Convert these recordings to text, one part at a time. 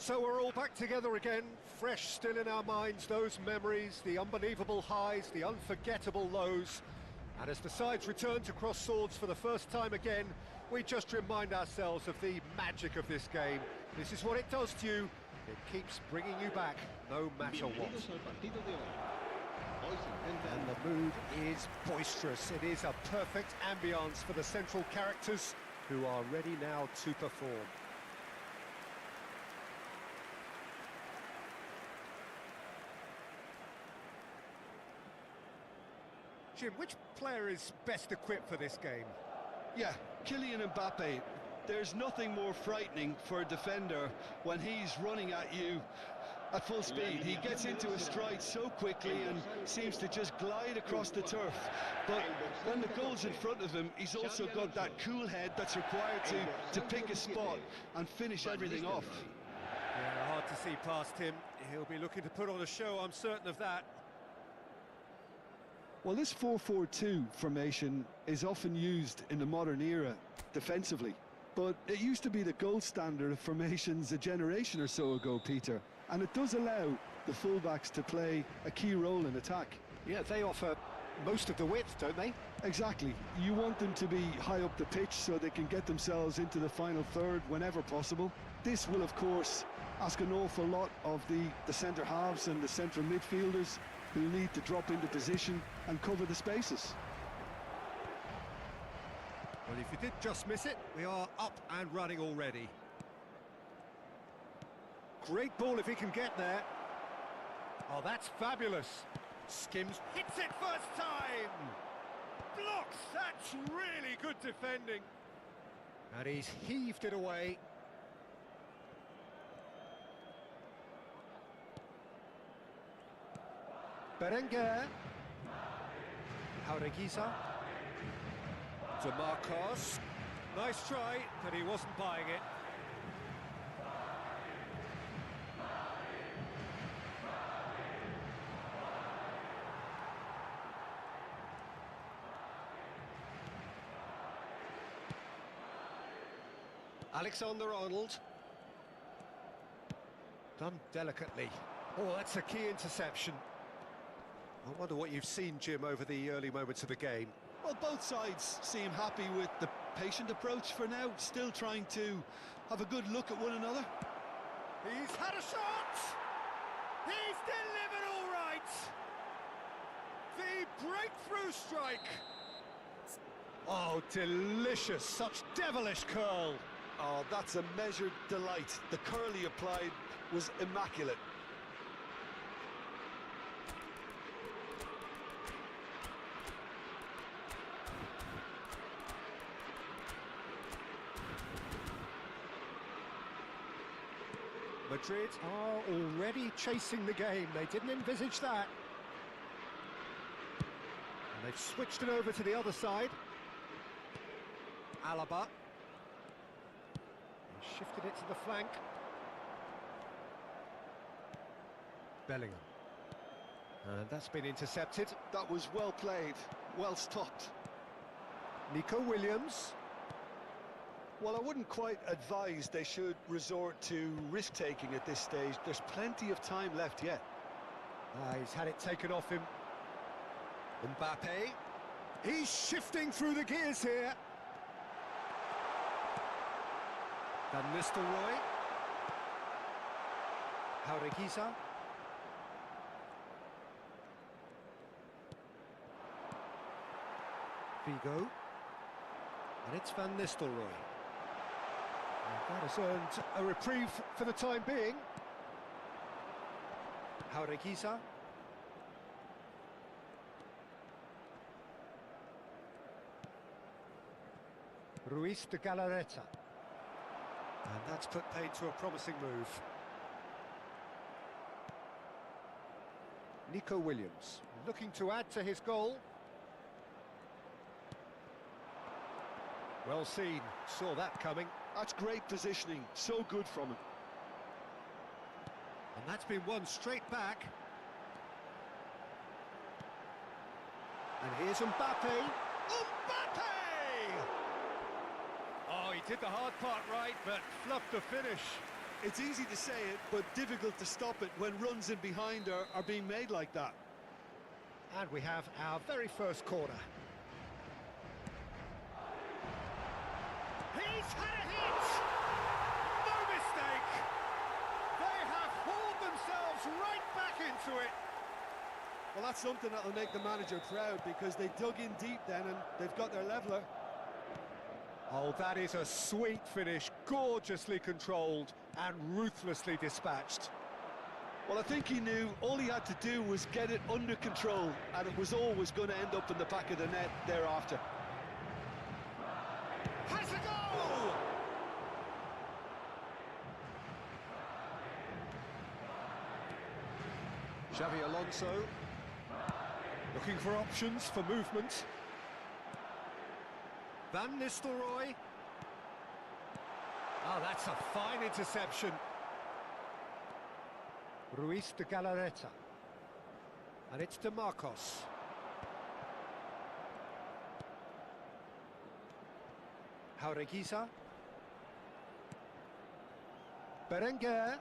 So we're all back together again, fresh still in our minds, those memories, the unbelievable highs, the unforgettable lows. And as the sides return to cross swords for the first time again, we just remind ourselves of the magic of this game. This is what it does to you. It keeps bringing you back, no matter what. And the mood is boisterous. It is a perfect ambience for the central characters who are ready now to perform. Jim, which player is best equipped for this game? Yeah, Kylian Mbappe. There's nothing more frightening for a defender when he's running at you at full speed. He gets into a stride so quickly and seems to just glide across the turf. But when the goal's in front of him, he's also got that cool head that's required to pick a spot and finish everything off. Yeah, hard to see past him. He'll be looking to put on a show, I'm certain of that. Well, this 4-4-2 formation is often used in the modern era defensively, but it used to be the gold standard of formations a generation or so ago, Peter, and it does allow the fullbacks to play a key role in attack. Yeah, they offer most of the width, don't they? Exactly. You want them to be high up the pitch so they can get themselves into the final third whenever possible. This will, of course, ask an awful lot of the centre halves and the central midfielders, who need to drop into position and cover the spaces. Well, if you did just miss it, we are up and running already. Great ball if he can get there. Oh, that's fabulous. Skims, hits it first time! Blocks, that's really good defending. And he's heaved it away. Berenguer. Jaureguiza. DeMarcos. Nice try, but he wasn't buying it. Alexander-Arnold. Done delicately. Oh, that's a key interception. I wonder what you've seen, Jim, over the early moments of the game. Well, both sides seem happy with the patient approach for now, still trying to have a good look at one another. He's had a shot! He's delivered all right! The breakthrough strike! Oh, delicious, such devilish curl! Oh, that's a measured delight. The curl he applied was immaculate. Madrid are already chasing the game. They didn't envisage that. And they've switched it over to the other side. Alaba. He shifted it to the flank. Bellingham. And that's been intercepted. That was well played, well stopped. Nico Williams. Well, I wouldn't quite advise they should resort to risk-taking at this stage. There's plenty of time left yet. He's had it taken off him. Mbappe. He's shifting through the gears here. Van Nistelrooy. Jaureguiza. Figo. And it's Van Nistelrooy. That has earned a reprieve for the time being. Jaureguiza. Ruiz de Galarreta. And that's put paid to a promising move. Nico Williams, looking to add to his goal. Well seen, saw that coming. That's great positioning, so good from him. And that's been won straight back. And here's Mbappe. Mbappe! Oh, he did the hard part right, but fluffed the finish. It's easy to say it, but difficult to stop it when runs in behind are being made like that. And we have our very first corner. He's had a hit! No mistake! They have hauled themselves right back into it. Well, that's something that'll make the manager proud, because they dug in deep then and they've got their leveller. Oh, that is a sweet finish, gorgeously controlled and ruthlessly dispatched. Well, I think he knew all he had to do was get it under control, and it was always going to end up in the back of the net thereafter. Has a goal! Xavi Alonso looking for options for movement. Van Nistelrooy. Oh, that's a fine interception. Ruiz de Galarreta. And it's De Marcos. Jaureguisa. Berenguer.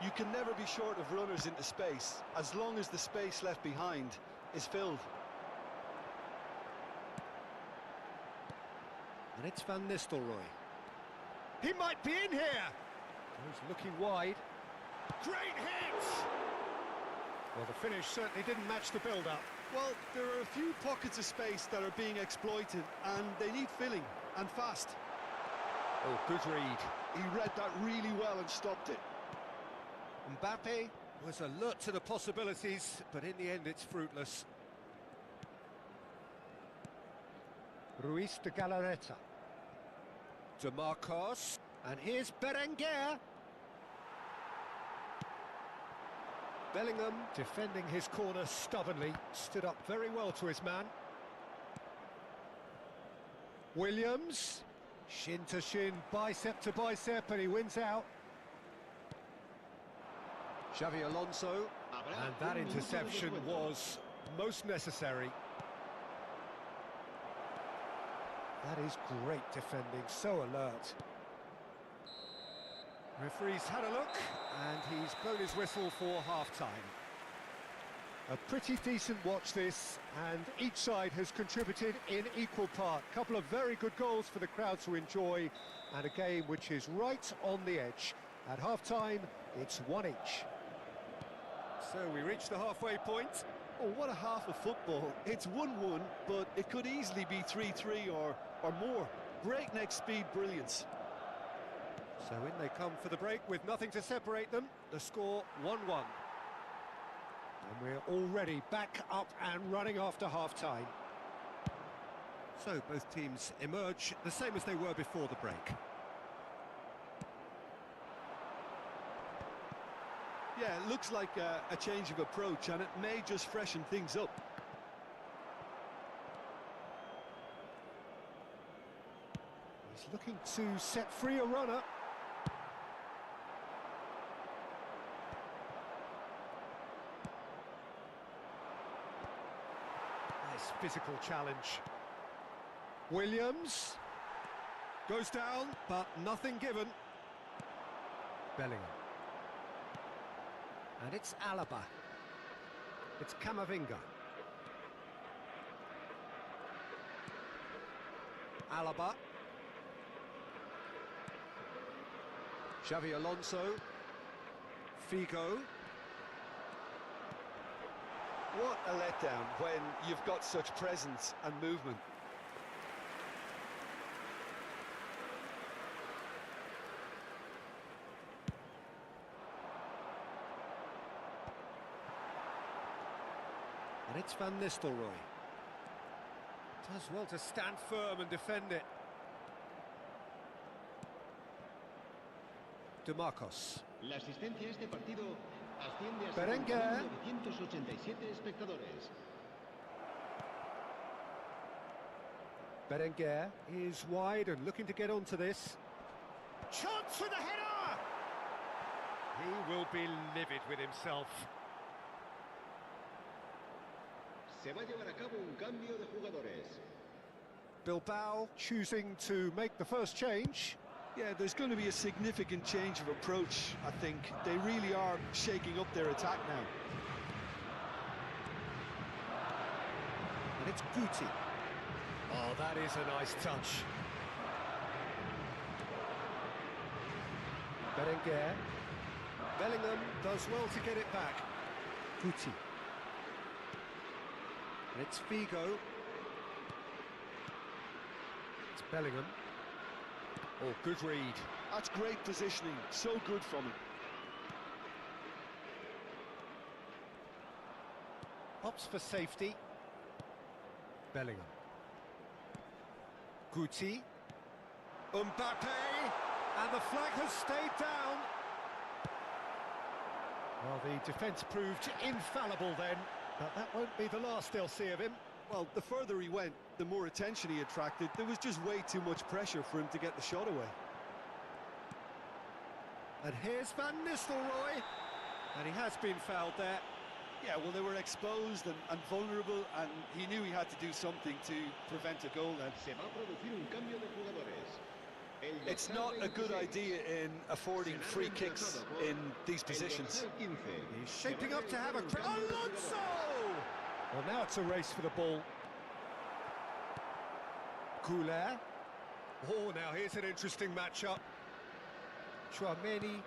You can never be short of runners into space, as long as the space left behind is filled. And it's Van Nistelrooy. He might be in here! He's looking wide. Great hit! Well, the finish certainly didn't match the build-up. Well, there are a few pockets of space that are being exploited, and they need filling, and fast. Oh, good read. He read that really well and stopped it. Mbappe was alert to the possibilities, but in the end it's fruitless. Ruiz de Galarreta. De Marcos. And here's Berenguer. Bellingham defending his corner stubbornly. Stood up very well to his man. Williams. Shin to shin, bicep to bicep, and he wins out. Xavi Alonso, and that interception was most necessary. That is great defending, so alert. Referee's had a look, and he's blown his whistle for half-time. A pretty decent watch this, and each side has contributed in equal part. A couple of very good goals for the crowd to enjoy, and a game which is right on the edge. At half-time, it's 1 each. So we reach the halfway point. Oh, what a half of football. It's 1-1, but it could easily be 3-3 or more. Breakneck speed brilliance. So in they come for the break with nothing to separate them. The score 1-1. And we're already back up and running after half-time. So both teams emerge the same as they were before the break. Yeah, it looks like a change of approach, and it may just freshen things up. He's looking to set free a runner. Nice physical challenge. Williams goes down, but nothing given. Bellingham. And it's Alaba. It's Camavinga. Alaba. Xavi Alonso. Figo. What a letdown when you've got such presence and movement. And it's Van Nistelrooy. Does well to stand firm and defend it. De Marcos. La asistencia a este partido asciende a Berenguer. 987 espectadores. Berenguer is wide and looking to get onto this. Chance with a header! He will be livid with himself. Se va a llevar a cabo un cambio de jugadores. Bilbao choosing to make the first change. Yeah, there's going to be a significant change of approach, I think. They really are shaking up their attack now. And it's Guti. Oh, that is a nice touch. Berenguer. Bellingham does well to get it back. Guti. And it's Figo. It's Bellingham. Oh, good read. That's great positioning, so good from him. Pops for safety. Bellingham. Guti. Mbappe. And the flag has stayed down. Well, the defence proved infallible then, but that won't be the last they'll see of him. Well, the further he went, the more attention he attracted. There was just way too much pressure for him to get the shot away. And here's Van Nistelrooy. And he has been fouled there. Yeah, well, they were exposed and vulnerable, and he knew he had to do something to prevent a goal then. Se va a producir un cambio de jugadores. It's not a good idea in affording free kicks in these positions. He's shaping up to have a... Alonso! Well, now it's a race for the ball. Couler. Oh, now here's an interesting matchup. Chouameni.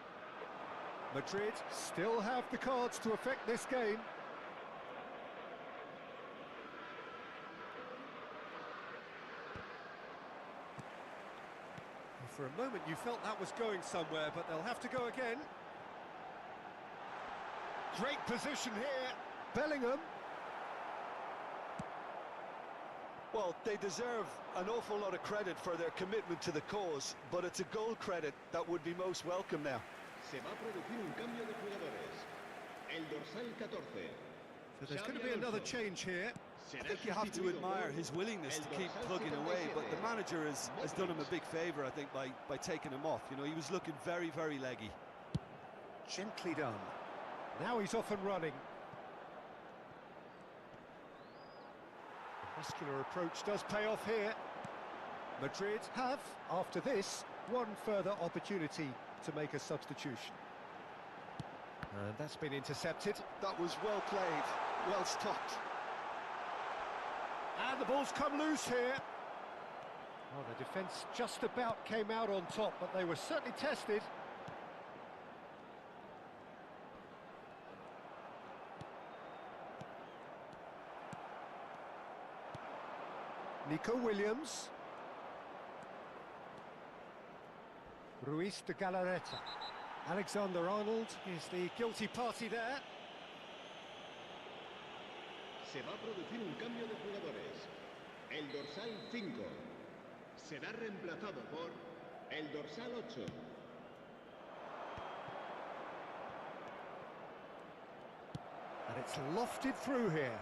Madrid still have the cards to affect this game. For a moment you felt that was going somewhere, but they'll have to go again. Great position here. Bellingham. Well, they deserve an awful lot of credit for their commitment to the cause, but it's a goal credit that would be most welcome now. Se va a producir un cambio de jugadores. El dorsal 14. So there's going to be another change here. I think you have to admire his willingness to keep plugging away, but the manager has done him a big favour, I think, by taking him off. You know, he was looking very, very leggy. Gently done. Now he's off and running. The muscular approach does pay off here. Madrid have, after this, one further opportunity to make a substitution. And that's been intercepted. That was well played, well stopped. And the ball's come loose here. Well, the defence just about came out on top, but they were certainly tested. Nico Williams. Ruiz de Galarreta. Alexander-Arnold is the guilty party there. Se va a producir un cambio de jugadores. El dorsal 5 será reemplazado por el dorsal 8. And it's lofted through here.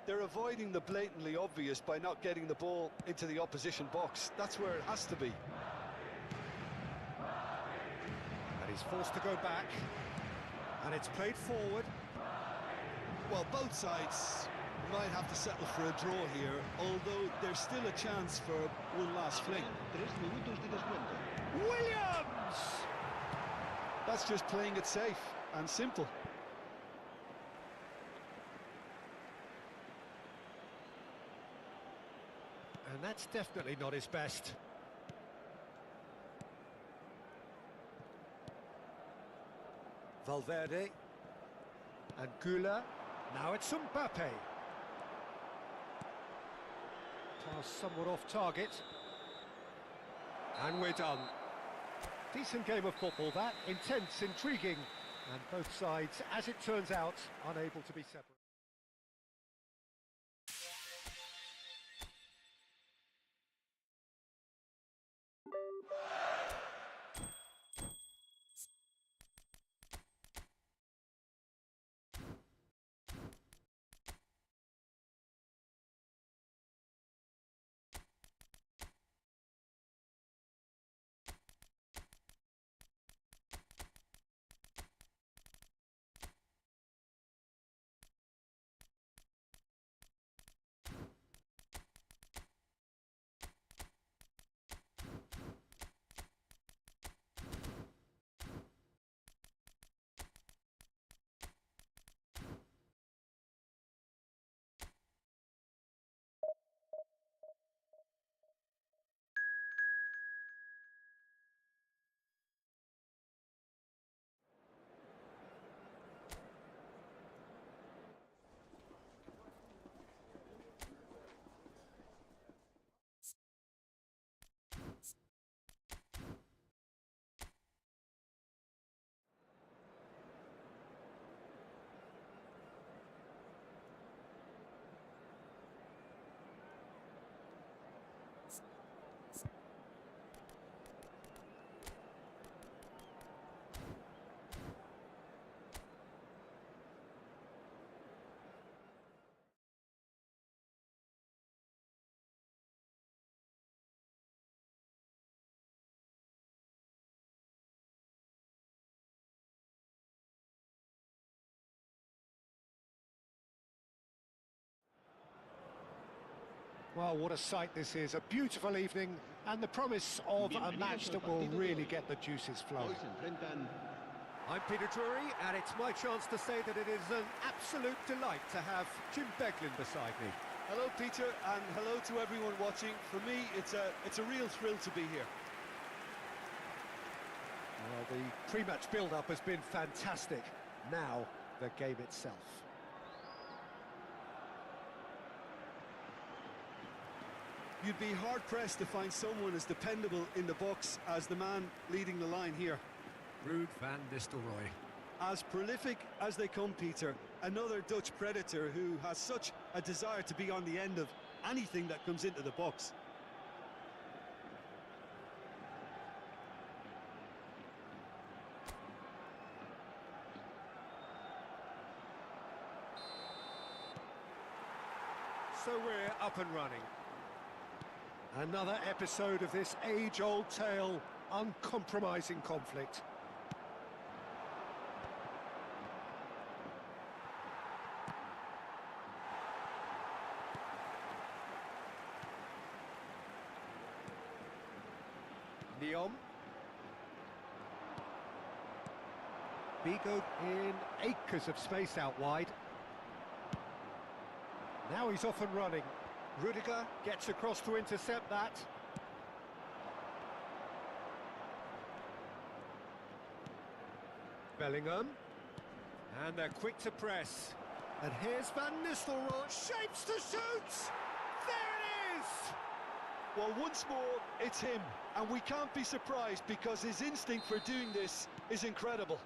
They're avoiding the blatantly obvious by not getting the ball into the opposition box. That's where it has to be. And he's forced to go back. And it's played forward. Well, both sides might have to settle for a draw here, although there's still a chance for one last fling. 3 minutos de descuento. Williams! That's just playing it safe and simple. And that's definitely not his best. Valverde. And Güler. Now it's Mbappe. Pass somewhat off target. And we're done. Decent game of football, that. Intense, intriguing. And both sides, as it turns out, unable to be separated. Well, what a sight this is. A beautiful evening and the promise of a match that will really get the juices flowing. I'm Peter Drury, and it's my chance to say that it is an absolute delight to have Jim Beglin beside me. Hello, Peter, and hello to everyone watching. For me, it's a real thrill to be here. Well, the pre-match build-up has been fantastic. Now, the game itself. You'd be hard-pressed to find someone as dependable in the box as the man leading the line here. Ruud van Nistelrooy. As prolific as they come, Peter, another Dutch predator who has such a desire to be on the end of anything that comes into the box. So we're up and running. Another episode of this age-old tale, uncompromising conflict. Leon. Vigo in acres of space out wide. Now he's off and running. Rudiger gets across to intercept that. Bellingham. And they're quick to press. And here's Van Nistelrooy, shapes to shoot! There it is! Well, once more, it's him, and we can't be surprised because his instinct for doing this is incredible.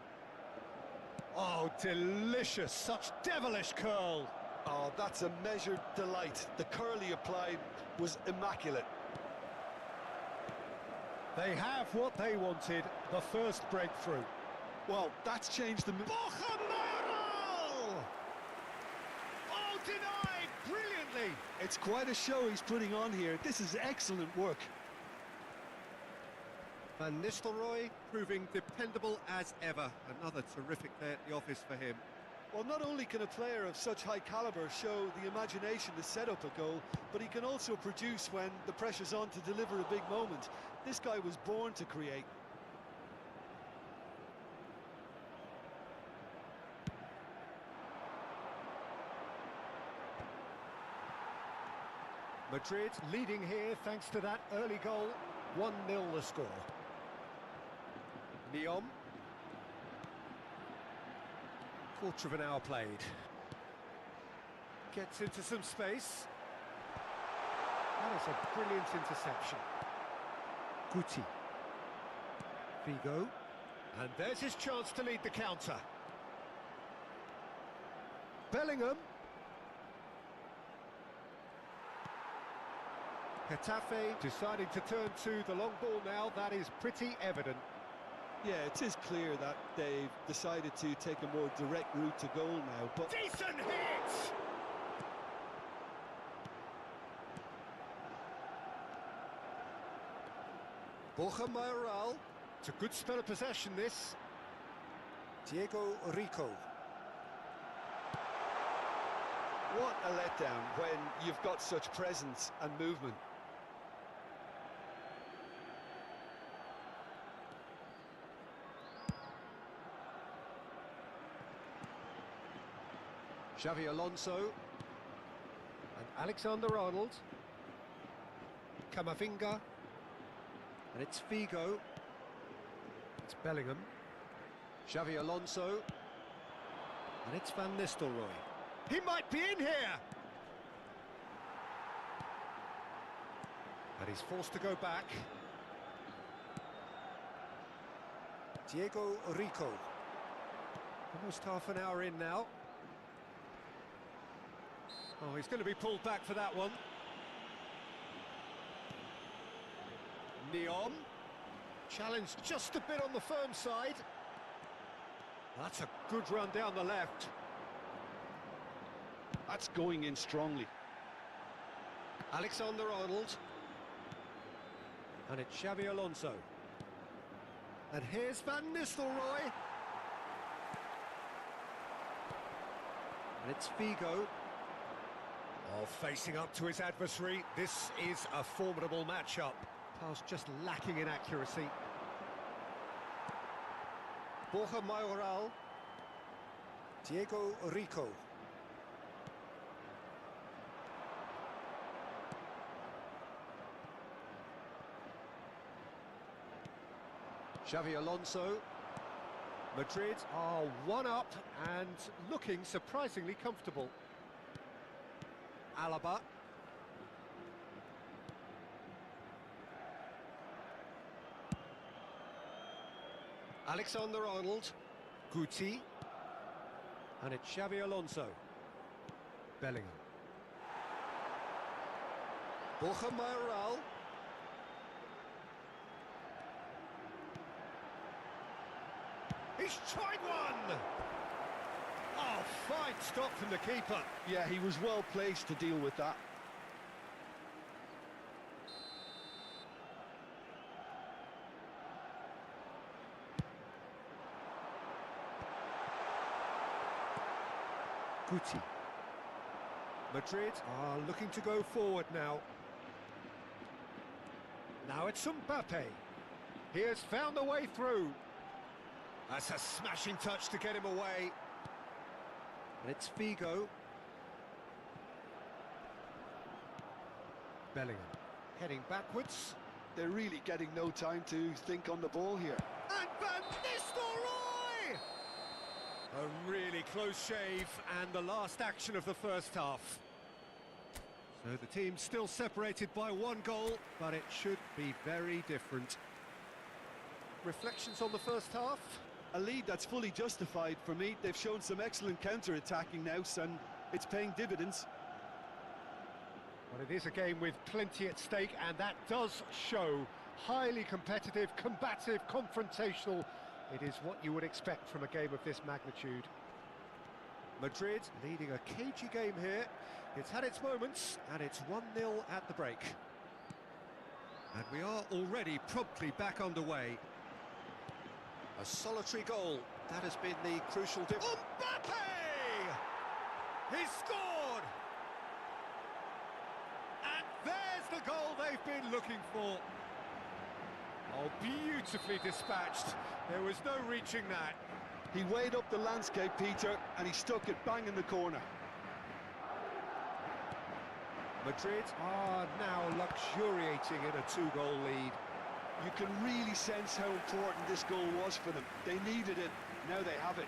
Oh, delicious, such devilish curl! Oh, that's a measured delight. The curl he applied was immaculate. They have what they wanted, the first breakthrough. Well, that's changed the... Bochum! Oh, denied! Brilliantly! It's quite a show he's putting on here. This is excellent work. Van Nistelrooy proving dependable as ever. Another terrific day at the office for him. Well, not only can a player of such high caliber show the imagination to set up a goal, but he can also produce when the pressure's on to deliver a big moment. This guy was born to create. Madrid leading here thanks to that early goal. 1-0 the score. Leon. Quarter of an hour played. Gets into some space. That is a brilliant interception. Guti. Vigo. And there's his chance to lead the counter. Bellingham. Getafe deciding to turn to the long ball now. That is pretty evident. Yeah, it is clear that they've decided to take a more direct route to goal now, but... Decent hit! Borja Mayoral. It's a good spell of possession, this. Diego Rico. What a letdown when you've got such presence and movement. Xavi Alonso and Alexander-Arnold. Camavinga, and it's Figo. It's Bellingham. Xavi Alonso, and it's Van Nistelrooy. He might be in here! And he's forced to go back. Diego Rico. Almost half an hour in now. Oh, he's going to be pulled back for that one. Neom. Challenged just a bit on the firm side. That's a good run down the left. That's going in strongly. Alexander-Arnold. And it's Xavi Alonso. And here's Van Nistelrooy. And it's Figo. Oh, Well, facing up to his adversary, this is a formidable matchup. Pass just lacking in accuracy. Borja Mayoral. Diego Rico. Xavi Alonso. Madrid are one up and looking surprisingly comfortable. Alaba. Alexander-Arnold. Guti. And it's Xavi Alonso. Bellingham. Borja Mayoral. He's tried one! Oh, fine stop from the keeper. Yeah, he was well placed to deal with that. Guti. Madrid are looking to go forward now. Now it's Mbappe. He has found the way through. That's a smashing touch to get him away. And it's Figo. Bellingham heading backwards. They're really getting no time to think on the ball here. And Van Nistelrooy! A really close shave and the last action of the first half. So the team's still separated by one goal, but it should be very different. Reflections on the first half? A lead that's fully justified for me. They've shown some excellent counter-attacking now, and it's paying dividends. Well, it is a game with plenty at stake, and that does show. Highly competitive, combative, confrontational. It is what you would expect from a game of this magnitude. Madrid leading a cagey game here. It's had its moments, and it's 1-0 at the break. And we are already promptly back underway. A solitary goal, that has been the crucial difference. Mbappe! He's scored! And there's the goal they've been looking for. Oh, beautifully dispatched. There was no reaching that. He weighed up the landscape, Peter, and he stuck it bang in the corner. Madrid are now luxuriating in a 2-goal lead. You can really sense how important this goal was for them. They needed it, now they have it.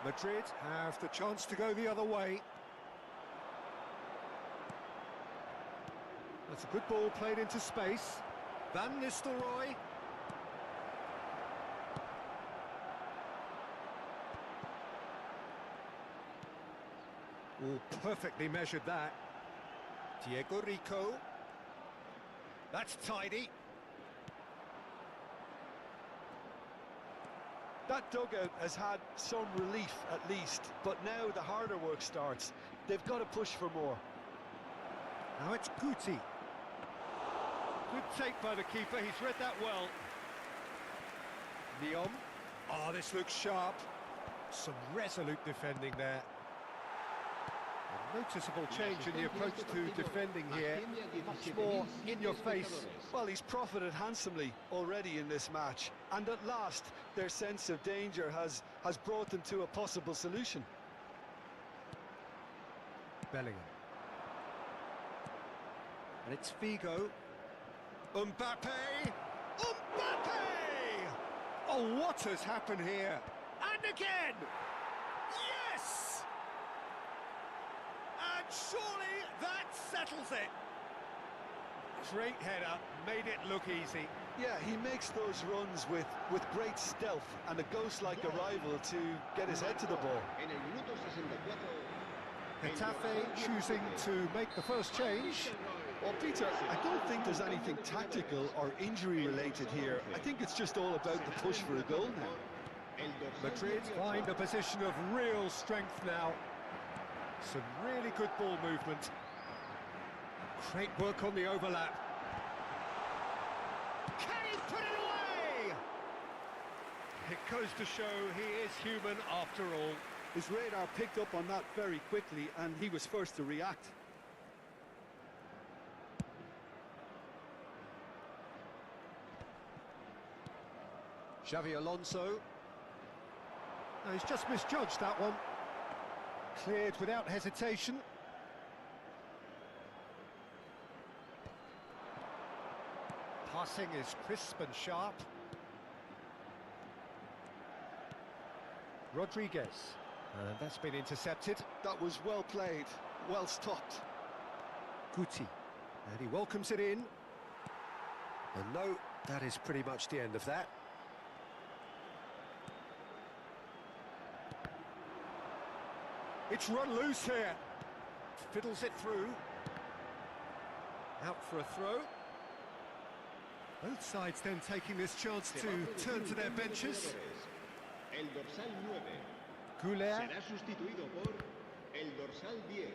Madrid have the chance to go the other way. That's a good ball played into space. Van Nistelrooy. Oh, perfectly measured that. Diego Rico. That's tidy. That dugout has had some relief at least, but now the harder work starts. They've got to push for more. Now it's Guti. Good take by the keeper, he's read that well. Leon. Oh, this looks sharp. Some resolute defending there. A noticeable change in the approach to defending here. Much more in your face. Well, he's profited handsomely already in this match. And at last, their sense of danger has brought them to a possible solution. Bellingham. And it's Figo. Mbappe! Mbappe! Oh, what has happened here? And again! Yes! And surely that settles it. Great header, made it look easy. Yeah, he makes those runs with great stealth and a ghost-like arrival to get his head to the ball. Getafe choosing to make the first change. Well, Peter, I don't think there's anything tactical or injury-related here. I think it's just all about the push for a goal now. Madrid find a position of real strength now. Some really good ball movement. Great work on the overlap. Can he put it away? It goes to show he is human after all. His radar picked up on that very quickly, and he was first to react. Xavi Alonso. No, he's just misjudged that one. Cleared without hesitation. Passing is crisp and sharp. Rodriguez. And that's been intercepted. That was well played, well stopped. Guti. And he welcomes it in. And no, that is pretty much the end of that. It's run loose here. Fiddles it through. Out for a throw. Both sides then taking this chance to turn to their benches. El dorsal 9 Goulet. será sustituido por el dorsal 10.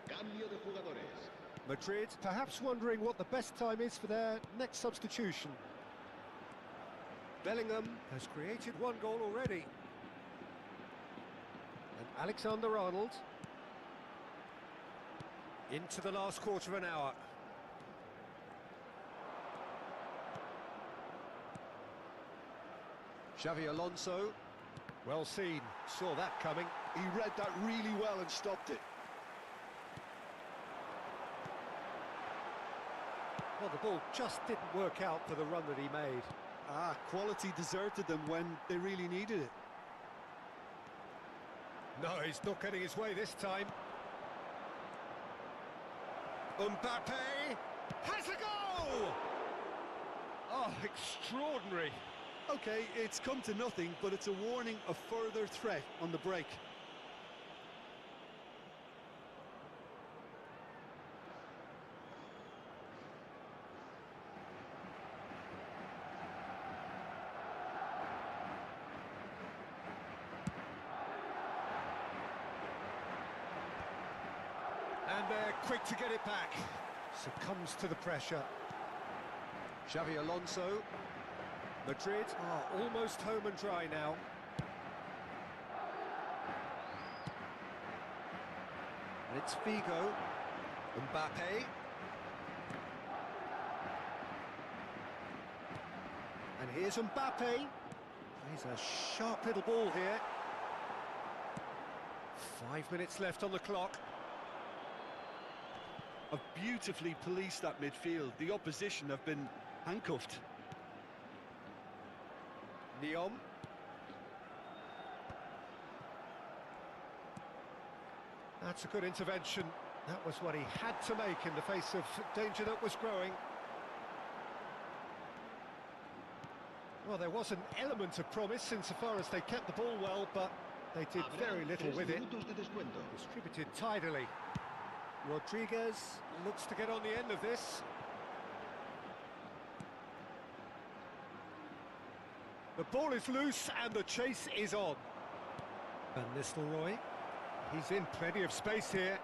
Cambio de jugadores. Madrid perhaps wondering what the best time is for their next substitution. Bellingham has created one goal already. And Alexander-Arnold. Into the last quarter of an hour. Xavi Alonso. Well seen, saw that coming. He read that really well and stopped it. Well, the ball just didn't work out for the run that he made. Quality deserted them when they really needed it. No, he's not getting his way this time. Mbappe has a goal! Oh, extraordinary. Okay, it's come to nothing, but it's a warning of further threat on the break. And they're quick to get it back. Succumbs to the pressure. Xavi Alonso. Madrid are almost home and dry now. And it's Figo. Mbappe. And here's Mbappe. Plays a sharp little ball here. 5 minutes left on the clock. Have beautifully policed that midfield. The opposition have been handcuffed. Neom. That's a good intervention. That was what he had to make in the face of danger that was growing. Well, there was an element of promise insofar as they kept the ball well, but they did very little with it. Distributed tidily. Rodriguez looks to get on the end of this. The ball is loose and the chase is on. Van Nistelrooy, he's in plenty of space here.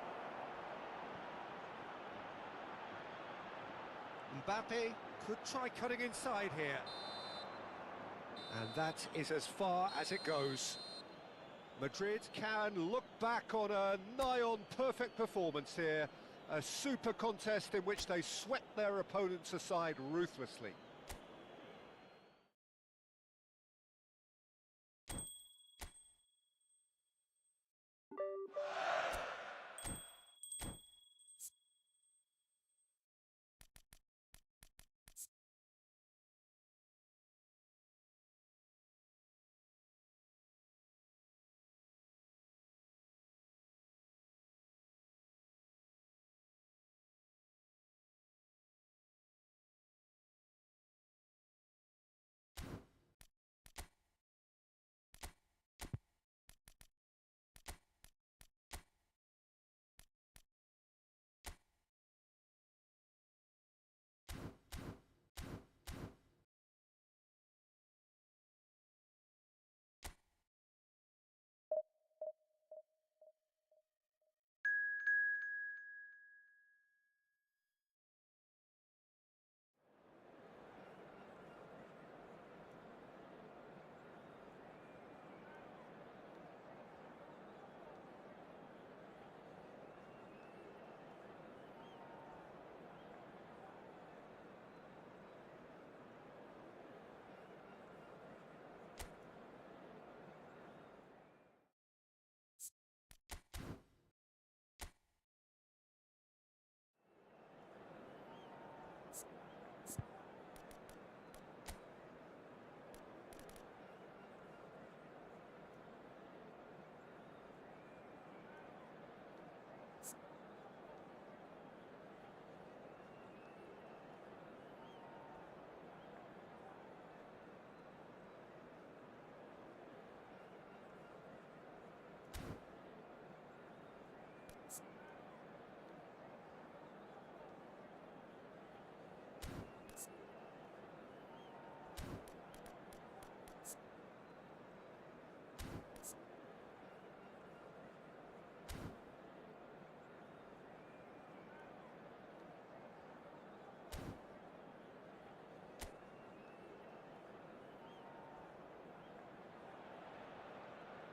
Mbappe could try cutting inside here. And that is as far as it goes. Madrid can look back on a nigh-on perfect performance here. A super contest in which they swept their opponents aside ruthlessly.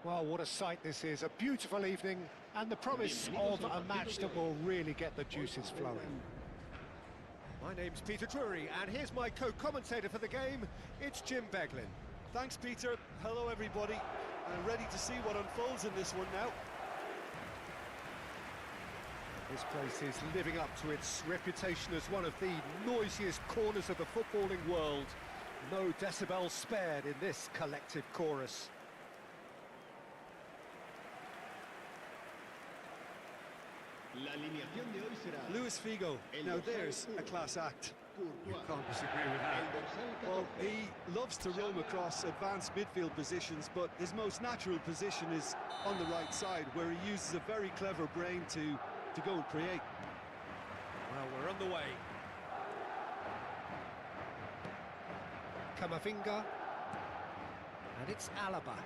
Well, what a sight this is. A beautiful evening and the promise of a match that will really get the juices flowing. My name's Peter Drury, and here's my co-commentator for the game. It's Jim Beglin. Thanks, Peter. Hello, everybody. I'm ready to see what unfolds in this one now. This place is living up to its reputation as one of the noisiest corners of the footballing world. No decibels spared in this collective chorus. Luis Figo, now there's a class act. You can't disagree with that. Well, he loves to roam across advanced midfield positions, but his most natural position is on the right side, where he uses a very clever brain to go and create. Well, we're on the way. Camavinga. And it's Alaba.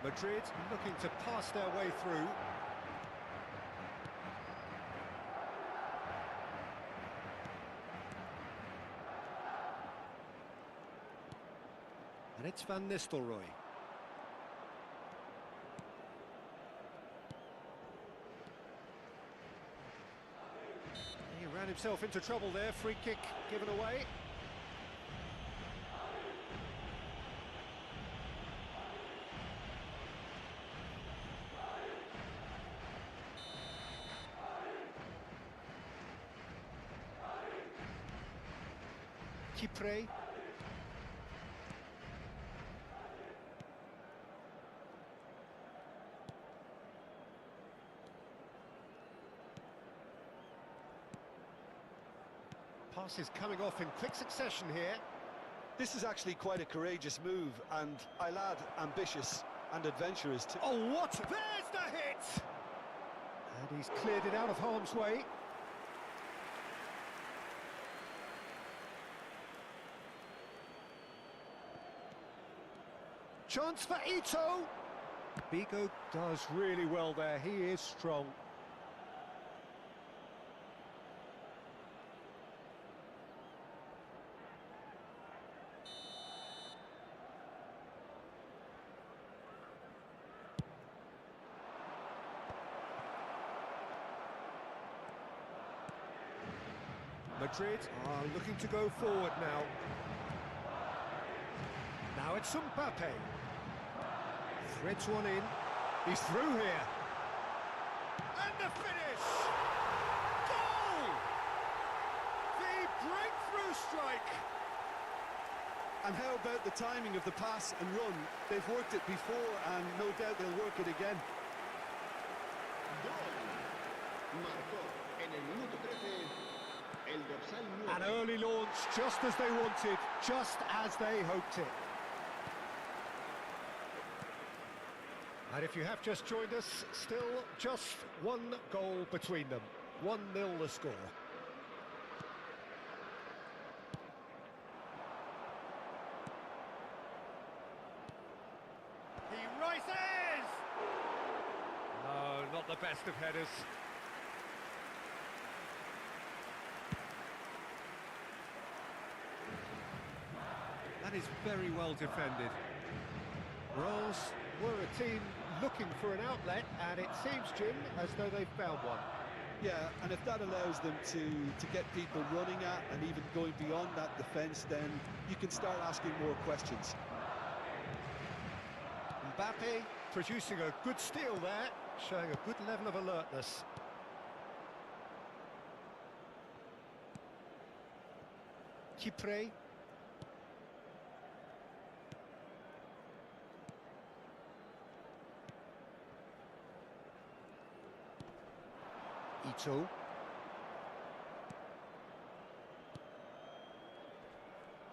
Madrid looking to pass their way through. And it's Van Nistelrooy. He ran himself into trouble there, free kick given away. Kipre. Passes coming off in quick succession here. This is actually quite a courageous move, and I'll add ambitious and adventurous too. Oh, what? There's the hit! And he's cleared it out of harm's way. Chance for Ito. Bigo does really well there. He is strong. Madrid are looking to go forward now. Now it's Mbappe. Threads one in. He's through here. And the finish! Goal! The breakthrough strike! And how about the timing of the pass and run? They've worked it before, and no doubt they'll work it again. An early launch, just as they wanted, just as they hoped it. And if you have just joined us, still just one goal between them. 1-0 the score. He rises! No, not the best of headers. That is very well defended. Royals were a team looking for an outlet, and it seems, Jim, as though they've found one. Yeah, and if that allows them to get people running at and even going beyond that defence, then you can start asking more questions. Mbappe producing a good steal there, showing a good level of alertness. Kipre. Ito.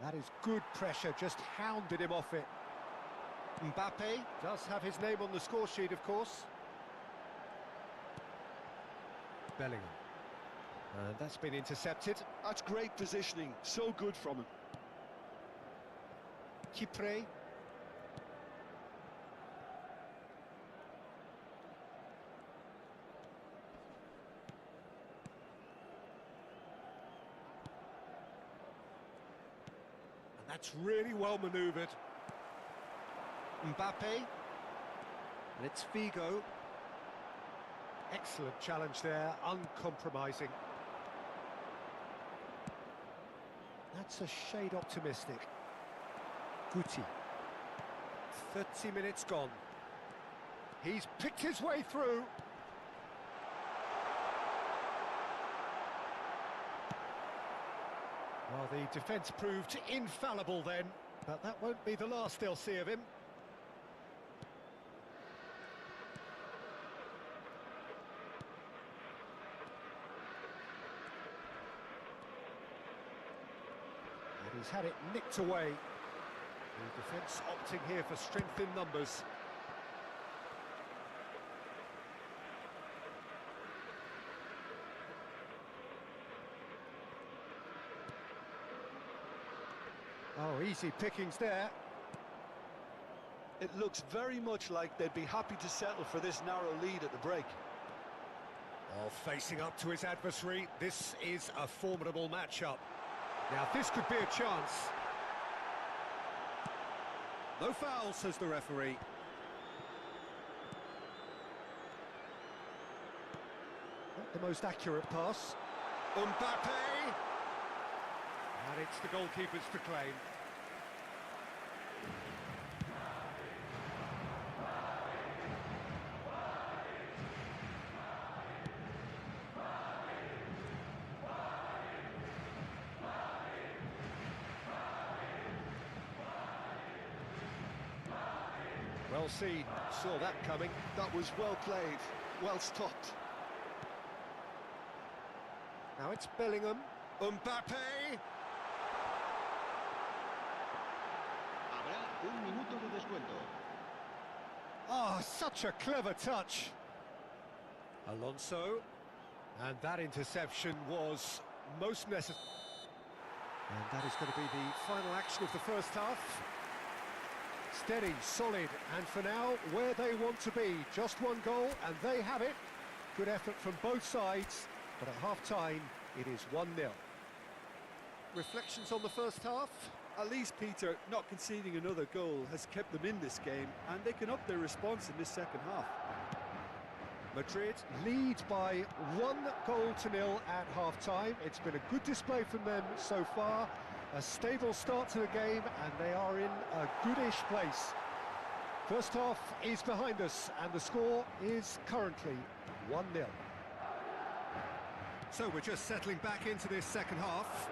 That is good pressure, just hounded him off it. Mbappe does have his name on the score sheet, of course. Bellingham. And that's been intercepted. That's great positioning, so good from him. Kipre. That's really well manoeuvred. Mbappe. And it's Figo. Excellent challenge there, uncompromising. That's a shade optimistic. Guti. 30 minutes gone. He's picked his way through. Well, the defence proved infallible then, but that won't be the last they'll see of him. And he's had it nicked away. The defence opting here for strength in numbers. Oh, easy pickings there. It looks very much like they'd be happy to settle for this narrow lead at the break. Well, facing up to his adversary, this is a formidable matchup. Now, this could be a chance. No foul, says the referee. Not the most accurate pass. Mbappe! And it's the goalkeeper's to claim. Well seen, saw that coming. That was well played, well stopped. Now it's Bellingham. Mbappe! Habrá un minuto de descuento. Oh, such a clever touch. Alonso. And that interception was most necessary. And that is going to be the final action of the first half. Steady, solid, and for now, where they want to be. Just one goal, and they have it. Good effort from both sides, but at half-time, it is 1-0. Reflections on the first half? At least, Peter, not conceding another goal has kept them in this game, and they can up their response in this second half. Madrid lead by 1-0 at half-time. It's been a good display from them so far. A stable start to the game, and they are in a goodish place. First half is behind us, and the score is currently 1-0. So we're just settling back into this second half.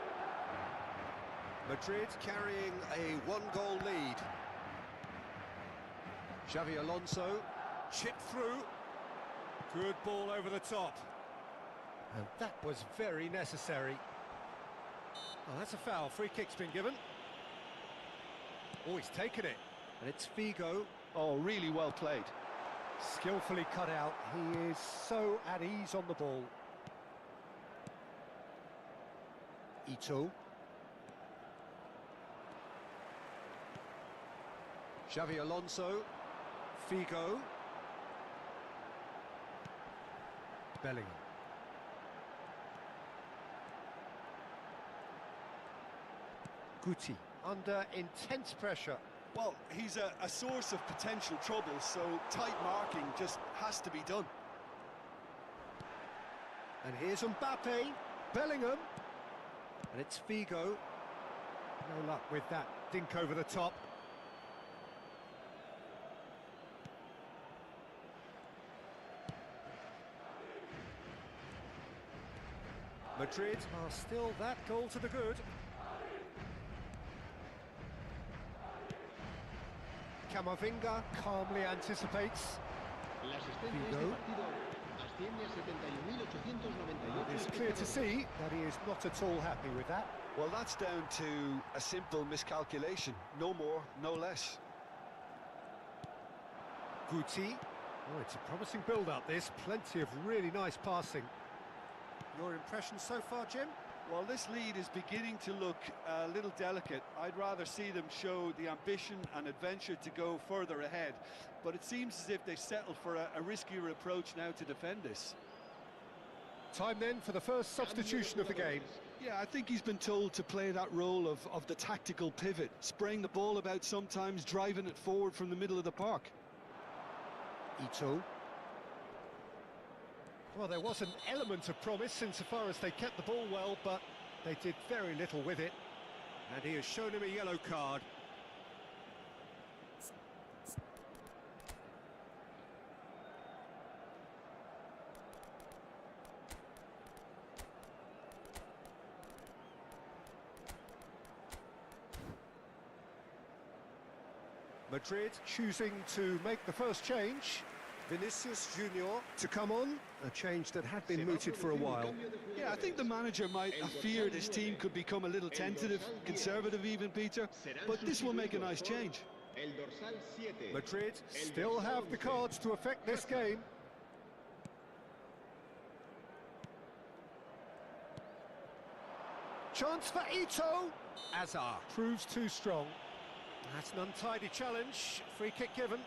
Madrid carrying a 1-goal lead. Xavi Alonso, chipped through. Good ball over the top. And that was very necessary. Oh, that's a foul. Free kick's been given. Oh, he's taken it. And it's Figo. Oh, really well played. Skillfully cut out. He is so at ease on the ball. Ito. Xavi Alonso. Figo. Bellingham. Guti under intense pressure. Well, he's a source of potential trouble, so tight marking just has to be done. And here's Mbappe, Bellingham, and it's Figo. No luck with that dink over the top. Madrid are still that goal to the good. Camavinga calmly anticipates. Figo. It's clear to see that he is not at all happy with that. Well, that's down to a simple miscalculation. No more, no less. Guti. Oh, it's a promising build-up, this. Plenty of really nice passing. Your impression so far, Jim? Well, this lead is beginning to look a little delicate. I'd rather see them show the ambition and adventure to go further ahead. But it seems as if they settle for a riskier approach now to defend this. Time then for the first substitution of the game. Yeah, I think he's been told to play that role of the tactical pivot, spraying the ball about sometimes, driving it forward from the middle of the park. Ito. Well, there was an element of promise insofar as they kept the ball well, but they did very little with it. And he has shown him a yellow card. Madrid choosing to make the first change. Vinicius Junior to come on, a change that had been mooted for a while. Yeah, I think the manager might have feared his team could become a little tentative, conservative even, Peter, but this will make a nice change. Madrid still have the cards to affect this game. Chance for Ito. Azar proves too strong. That's an untidy challenge. Free kick given.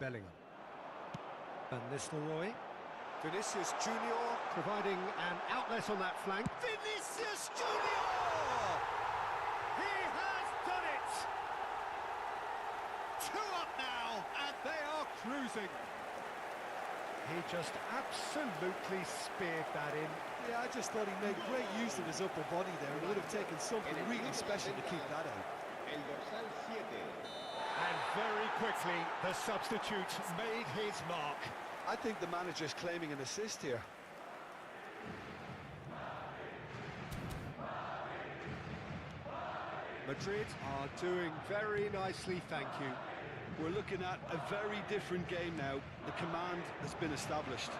Bellingham. Van Nistelrooy. Vinicius Junior providing an outlet on that flank. Vinicius Junior! He has done it! 2 up now, and they are cruising. He just absolutely speared that in. Yeah, I just thought he made great use of his upper body there. It would have taken something really special to keep that out. And very quickly, the substitute made his mark. I think the manager's claiming an assist here. Madrid are doing very nicely, thank you. We're looking at a very different game now. The command has been established.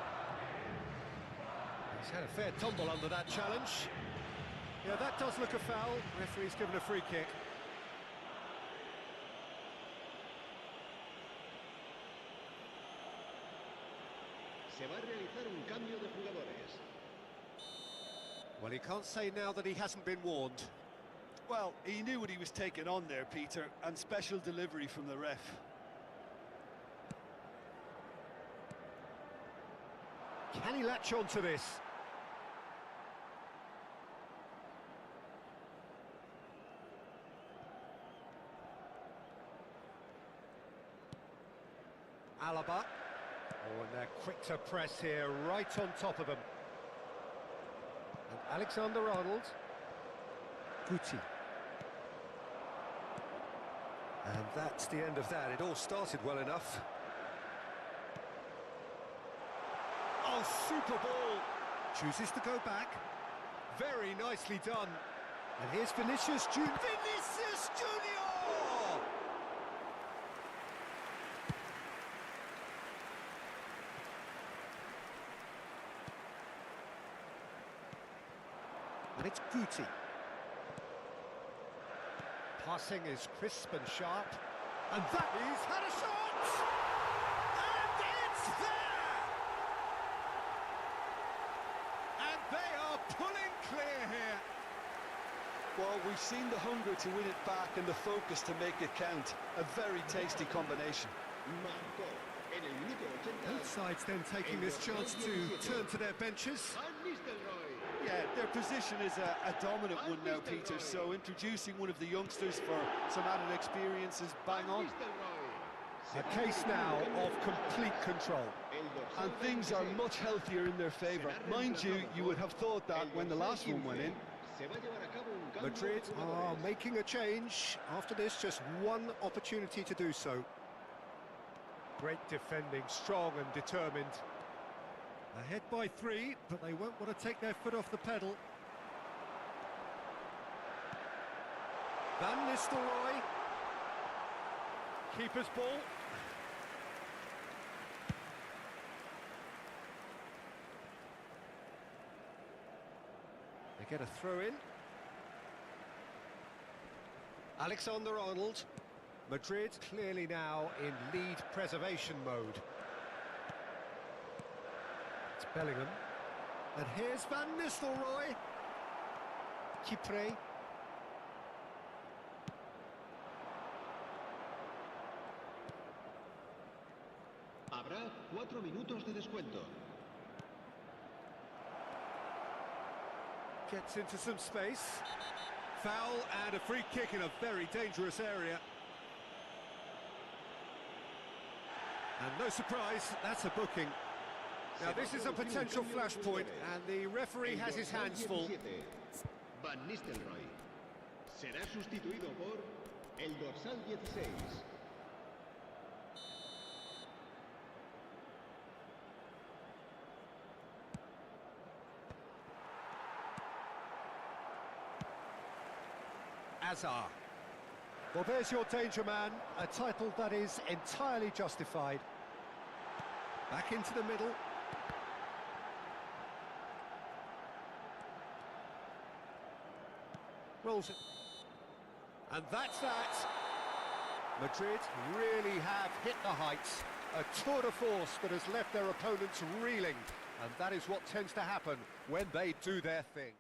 He's had a fair tumble under that challenge. Yeah, that does look a foul. Referee's given a free kick. Se va a realizar un cambio de jugadores. Well, he can't say now that he hasn't been warned. Well, he knew what he was taking on there, Peter, and special delivery from the ref. Can he latch on to this? Alaba. Oh, and they're quick to press here, right on top of them. And Alexander-Arnold. Guti. And that's the end of that. It all started well enough. Oh, super ball. Chooses to go back. Very nicely done. And here's Vinicius Junior. Vinicius Junior! And it's Guti. Passing is crisp and sharp. And that he's had a shot! And it's there! And they are pulling clear here. Well, we've seen the hunger to win it back and the focus to make it count. A very tasty combination. Both sides then taking this chance to turn to their benches. Yeah, their position is a dominant one now, Peter, so introducing one of the youngsters for some added experience is bang on. A case now of complete control. And things are much healthier in their favour. Mind you, you would have thought that when the last one went in. Madrid are making a change. After this, just one opportunity to do so. Great defending, strong and determined. Ahead by 3, but they won't want to take their foot off the pedal. Van Nistelrooy. Keeper's ball. They get a throw in. Alexander-Arnold. Madrid clearly now in lead preservation mode. It's Bellingham. And here's Van Nistelrooy. Kipre. Habrá 4 minutos de descuento. Gets into some space. Foul and a free kick in a very dangerous area. And no surprise, that's a booking. Now this is a potential flashpoint, and the referee has his hands full. Van Nistelrooy será sustituido por el dorsal 16. Azar. Well, there's your danger man, a title that is entirely justified. Back into the middle. Rolls it. And that's that. Madrid really have hit the heights. A tour de force that has left their opponents reeling. And that is what tends to happen when they do their thing.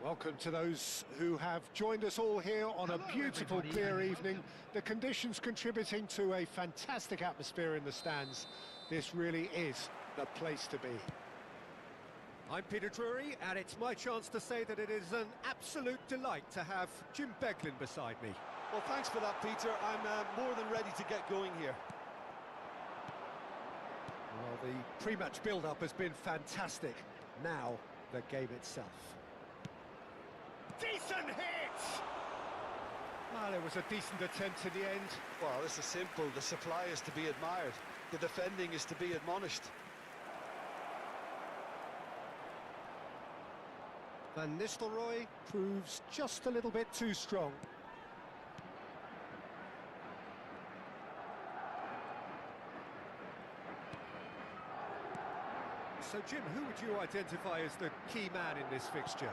Welcome to those who have joined us all here on a beautiful, clear evening. The conditions contributing to a fantastic atmosphere in the stands. This really is the place to be. I'm Peter Drury, and it's my chance to say that it is an absolute delight to have Jim Beglin beside me. Well, thanks for that, Peter. I'm more than ready to get going here. Well, the pre-match build-up has been fantastic. Now, the game itself. Decent hit! Well, it was a decent attempt in the end. Well, this is simple. The supply is to be admired. The defending is to be admonished. Van Nistelrooy proves just a little bit too strong. So, Jim, who would you identify as the key man in this fixture?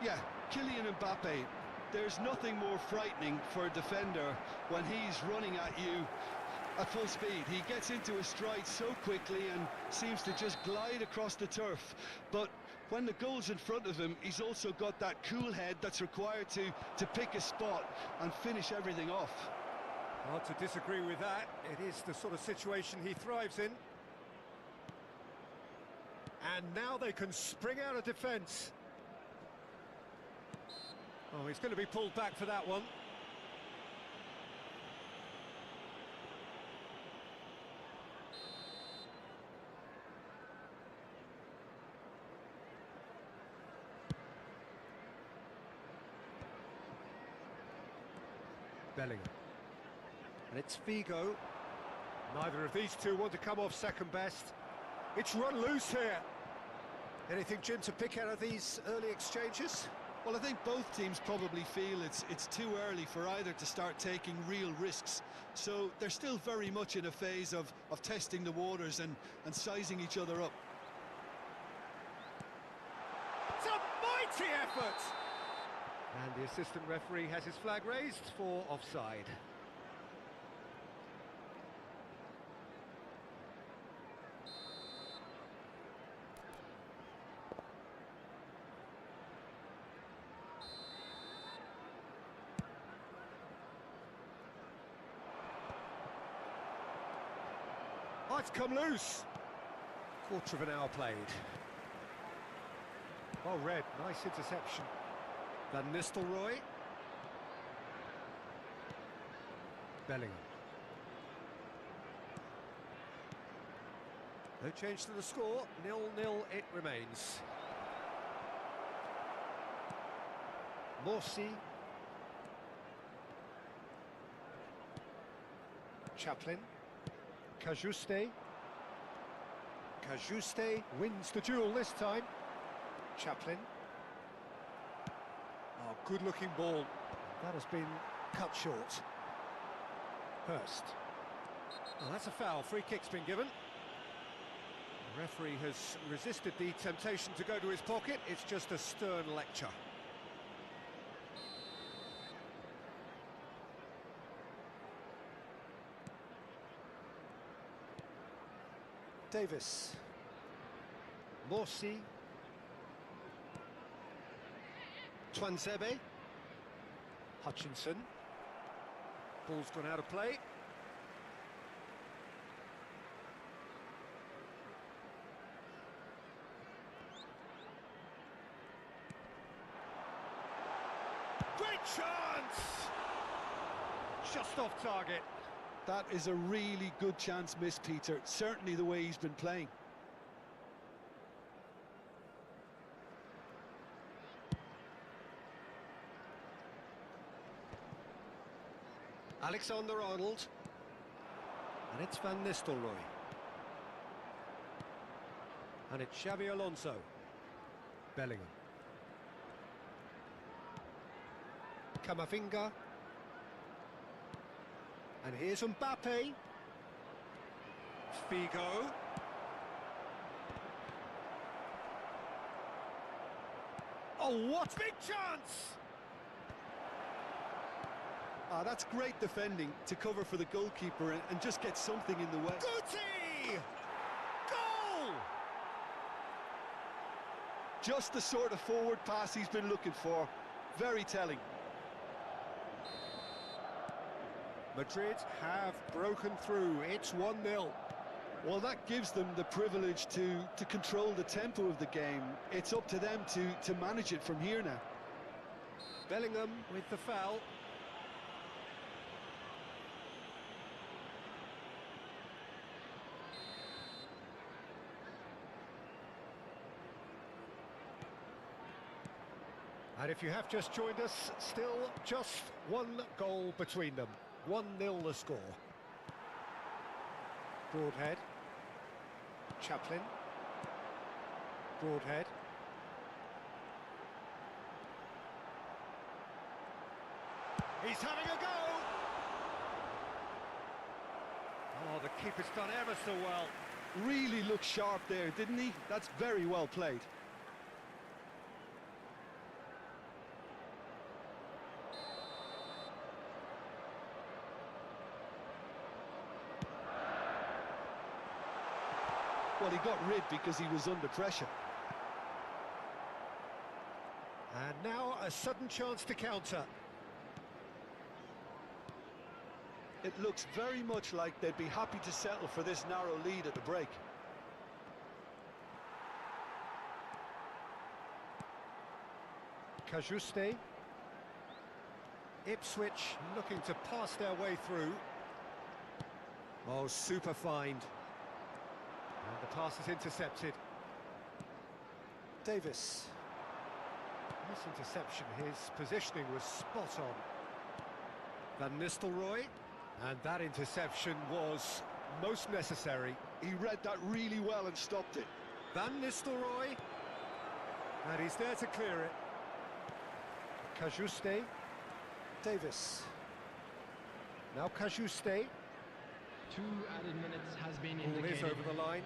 Yeah, Kylian Mbappe. There's nothing more frightening for a defender when he's running at you at full speed. He gets into a stride so quickly and seems to just glide across the turf. But when the goal's in front of him, he's also got that cool head that's required to pick a spot and finish everything off. Hard to disagree with that. It is the sort of situation he thrives in. And now they can spring out of defence. Oh, he's going to be pulled back for that one. Bellingham. And it's Figo. Neither of these two want to come off second best. It's run loose here. Anything, Jim, to pick out of these early exchanges? Well, I think both teams probably feel it's too early for either to start taking real risks. So they're still very much in a phase of testing the waters and sizing each other up. It's a mighty effort! And the assistant referee has his flag raised for offside. Oh, it's come loose. Quarter of an hour played. Well read, nice interception. Van Nistelrooy. Bellingham. No change to the score, 0-0 it remains. Morsi. Chaplin. Cajuste. Cajuste wins the duel this time. Chaplin. Oh, good-looking ball. That has been cut short. Hurst. Oh, that's a foul. Free kick's been given. The referee has resisted the temptation to go to his pocket. It's just a stern lecture. Davis. Morsi. Twanzebe. Hutchinson. Ball's gone out of play. Great chance! Just off target. That is a really good chance missed, Peter. Certainly the way he's been playing. Alexander-Arnold. And it's Van Nistelrooy. And it's Xabi Alonso. Bellingham. Camavinga. And here's Mbappe. Figo. Oh, what big chance! Ah, that's great defending to cover for the goalkeeper and just get something in the way. Guti! Goal! Just the sort of forward pass he's been looking for. Very telling. Madrid have broken through. It's 1-0. Well, that gives them the privilege to control the tempo of the game. It's up to them to manage it from here now. Bellingham with the foul. And if you have just joined us, still just one goal between them. 1-0 the score. Broadhead. Chaplin. Broadhead. He's having a go! Oh, the keeper's done ever so well. Really looked sharp there, didn't he? That's very well played. Well, he got rid because he was under pressure. And now a sudden chance to counter. It looks very much like they'd be happy to settle for this narrow lead at the break. Cajuste. Ipswich looking to pass their way through. Oh, super find. And the pass is intercepted. Davis. This interception, his positioning was spot on. Van Nistelrooy. And that interception was most necessary. He read that really well and stopped it. Van Nistelrooy. And he's there to clear it. Cajuste. Davis. Now Cajuste. 2 added minutes has been Ball is indicated. over the line.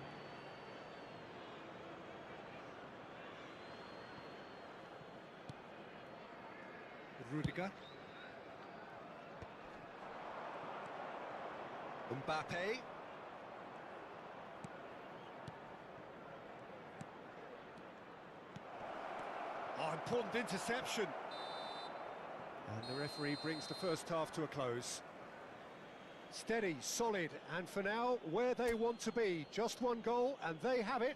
Rudiger. Mbappe. Oh, important interception. And the referee brings the first half to a close. Steady, solid, and for now, where they want to be. Just one goal, and they have it.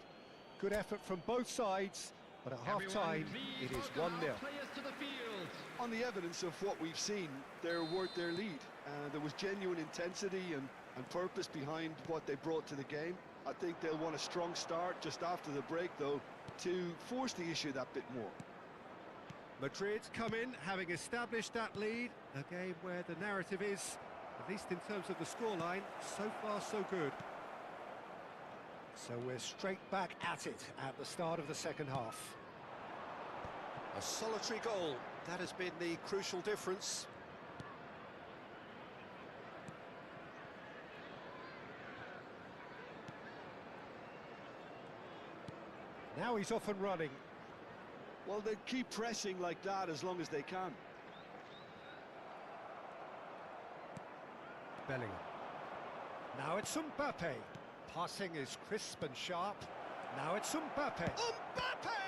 Good effort from both sides, but at half-time, it is 1-0. Players to the field. On the evidence of what we've seen, they're worth their lead. There was genuine intensity and purpose behind what they brought to the game. I think they'll want a strong start just after the break, though, to force the issue that bit more. Madrid come in, having established that lead. A game where the narrative is, at least in terms of the scoreline, so far so good. So we're straight back at it at the start of the second half. A solitary goal, that has been the crucial difference. Now he's off and running. Well, they keep pressing like that as long as they can. Bellingham. Now it's Mbappe. Passing is crisp and sharp. Now it's Mbappe. Mbappe!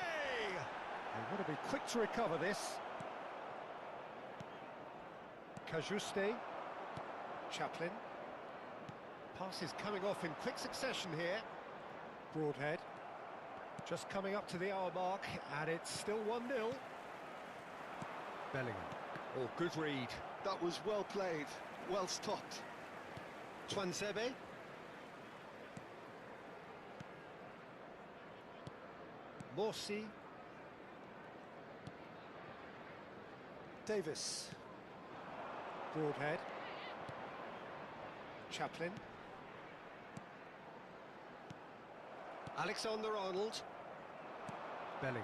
They want to be quick to recover this. Cajuste. Chaplin. Pass is coming off in quick succession here. Broadhead. Just coming up to the hour mark, and it's still 1-0. Bellingham. Oh, good read. That was well played, well stopped. Tuanzebe. Morsi. Davis. Broadhead. Chaplin. Alexander-Arnold. Bellingham.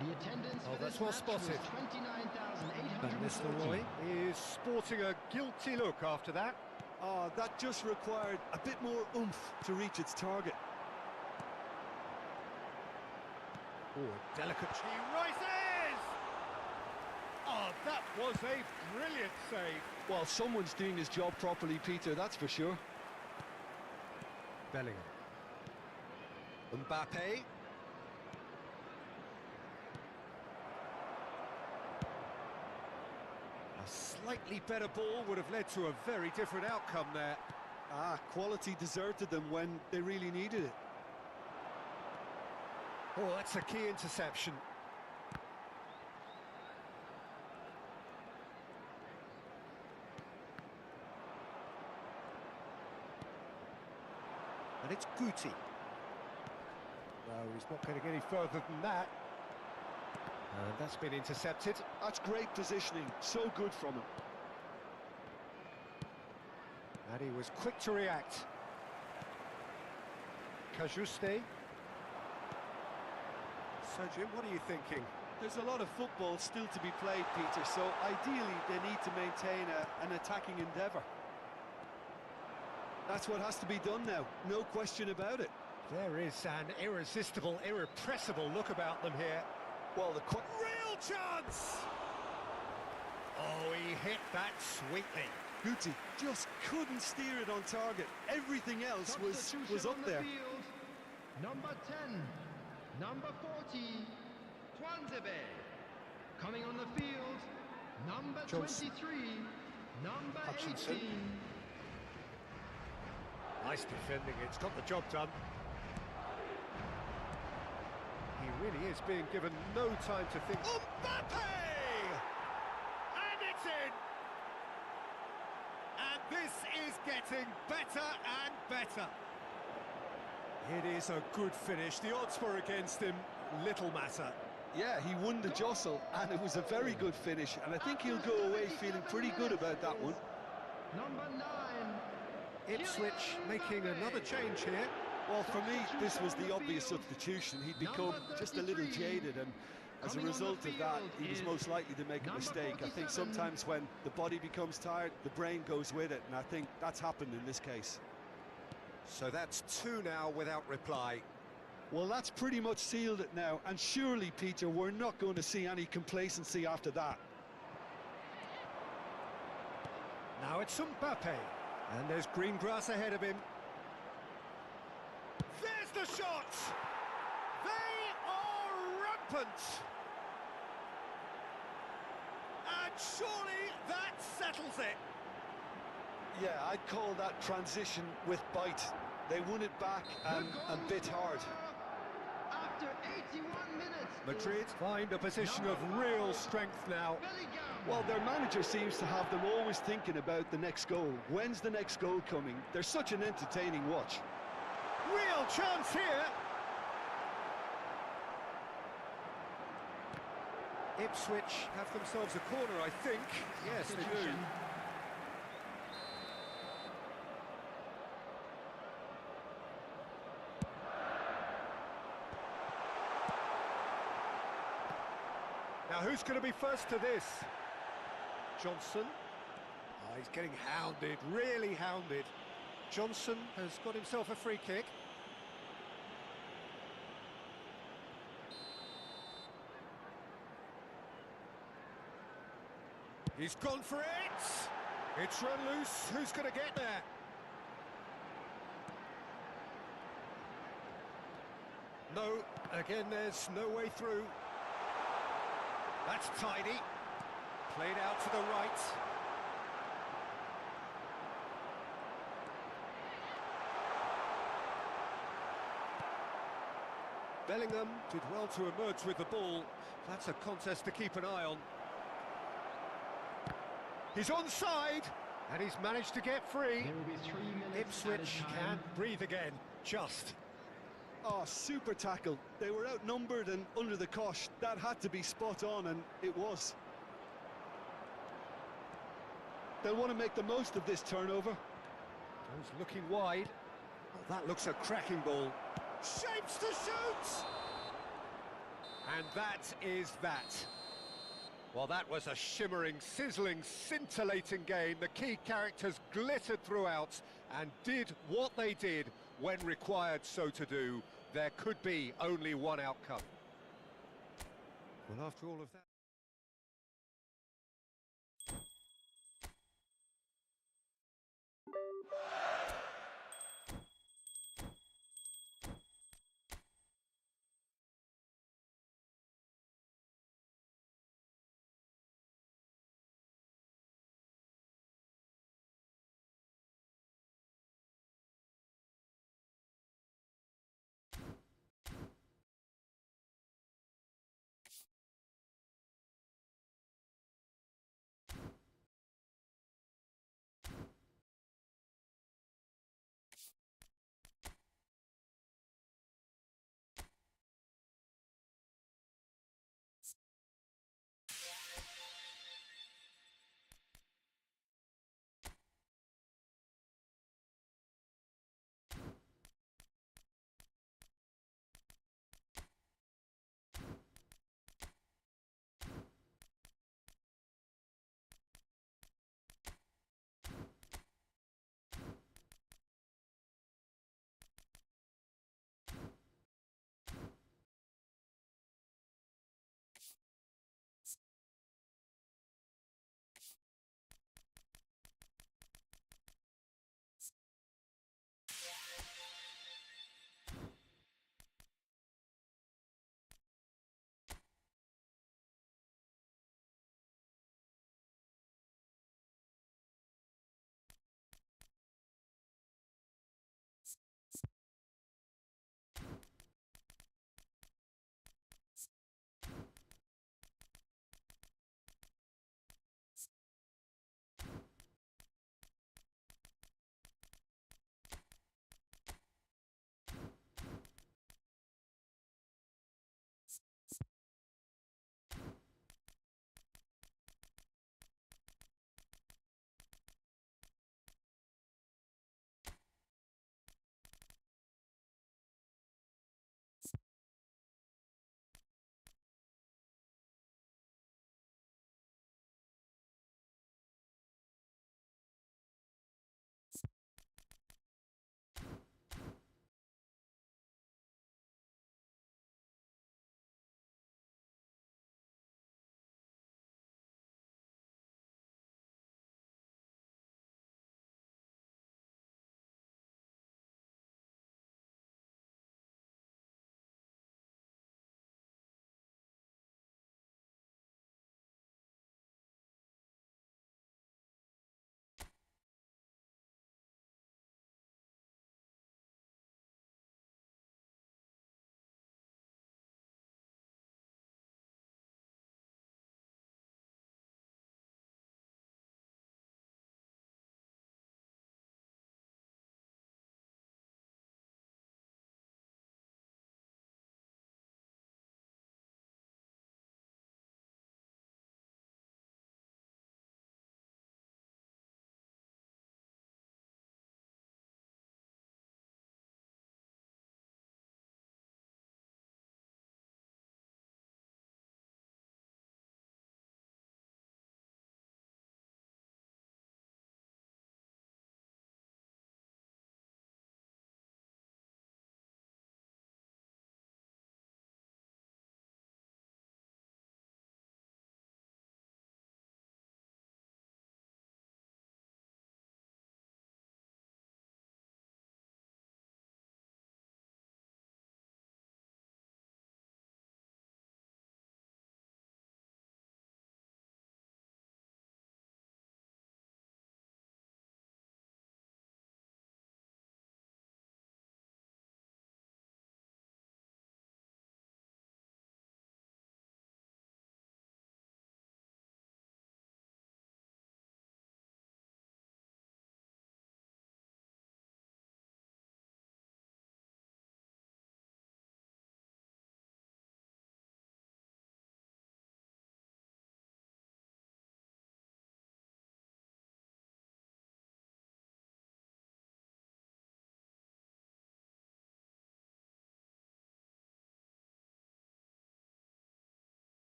The attendance Oh, for that's this well match spotted. was 29,840. Van Nistelrooy is sporting a guilty look after that. That just required a bit more oomph to reach its target. Oh, a delicate... He rises! Oh, that was a brilliant save. Well, someone's doing his job properly, Peter, that's for sure. Bellingham. Mbappe. A slightly better ball would have led to a very different outcome there. Quality deserted them when they really needed it. Oh, that's a key interception. And it's Guti. No, he's not going to get any further than that. And that's been intercepted. That's great positioning, so good from him. And he was quick to react. Cajuste. So, Jim, what are you thinking? There's a lot of football still to be played, Peter, so ideally they need to maintain an attacking endeavour. That's what has to be done now, no question about it. There is an irresistible, irrepressible look about them here. Well, real chance! Oh, he hit that sweetly. Guti just couldn't steer it on target. Everything else was up there. Field. Number 10, number 40, Tuanzebe. Coming on the field, number Johnson. 23, number Hutchinson. 18. Nice defending, it's got the job done. He really is being given no time to think. Mbappe! And it's in! And this is getting better and better. It is a good finish. The odds were against him, little matter. Yeah, he won the jostle, and it was a very good finish, and I think he'll go away feeling pretty good about that one. Number 9. Ipswich making another change here. Well, for me, this was the obvious substitution. He'd become just a little jaded, and as a result of that, he was most likely to make a mistake. I think sometimes when the body becomes tired, the brain goes with it, and I think that's happened in this case. So that's 2 now without reply. Well, that's pretty much sealed it now, and surely, Peter, we're not going to see any complacency after that. Now it's Mbappe, and there's green grass ahead of him. There's the shot! They are rampant! And surely that settles it! Yeah, I'd call that transition with bite. They won it back and bit hard. A after 81 minutes. Madrid find a position of real strength now. Well, their manager seems to have them always thinking about the next goal. When's the next goal coming? They're such an entertaining watch. Real chance here. Ipswich have themselves a corner, I think. Yes, they do. Now, who's going to be first to this? Johnson. Oh, he's getting hounded, really hounded. Johnson has got himself a free kick. He's gone for it! It's run loose, who's going to get there? No, again there's no way through. That's tidy. Played out to the right. Bellingham did well to emerge with the ball. That's a contest to keep an eye on. He's onside, and he's managed to get free. There will be 3 minutes. Ipswich can breathe again, just. Oh, super tackle. They were outnumbered and under the cosh. That had to be spot on, and it was. They'll want to make the most of this turnover. Goes looking wide. Oh, that looks a cracking ball. Shapes to shoot! And that is that. Well, that was a shimmering, sizzling, scintillating game. The key characters glittered throughout and did what they did when required so to do. There could be only one outcome. Well, after all of that...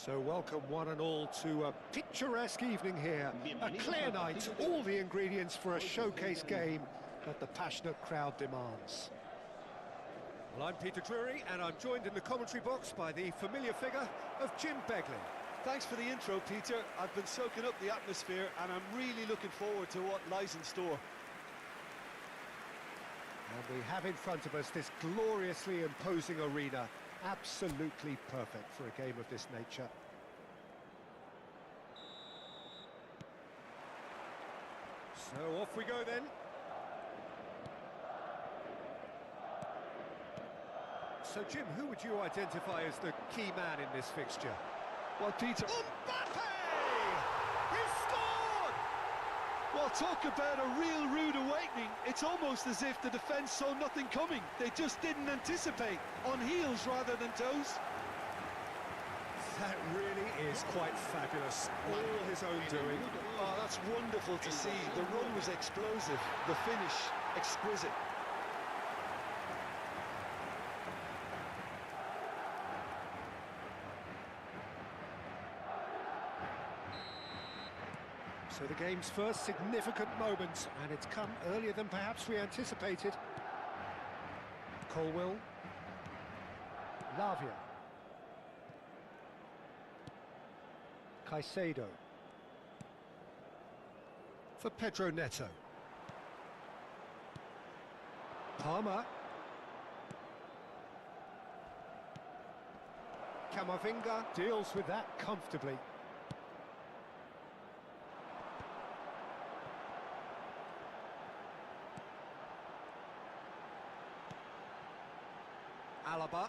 So welcome one and all to a picturesque evening here. A clear night, all the ingredients for a showcase game that the passionate crowd demands. Well, I'm Peter Drury, and I'm joined in the commentary box by the familiar figure of Jim Beglin. Thanks for the intro, Peter. I've been soaking up the atmosphere and I'm really looking forward to what lies in store. And we have in front of us this gloriously imposing arena. Absolutely perfect for a game of this nature. So off we go then. So Jim, who would you identify as the key man in this fixture? Well, Peter... Mbappe! He scored! Well, talk about a real rude awakening. It's almost as if the defence saw nothing coming. They just didn't anticipate. On heels rather than toes. That really is quite fabulous. All his own doing. Oh, that's wonderful to see. The run was explosive. The finish, exquisite. So the game's first significant moment, and it's come earlier than perhaps we anticipated. Colwill. Lavia. Caicedo. For Pedro Neto. Palmer. Camavinga deals with that comfortably. Alaba.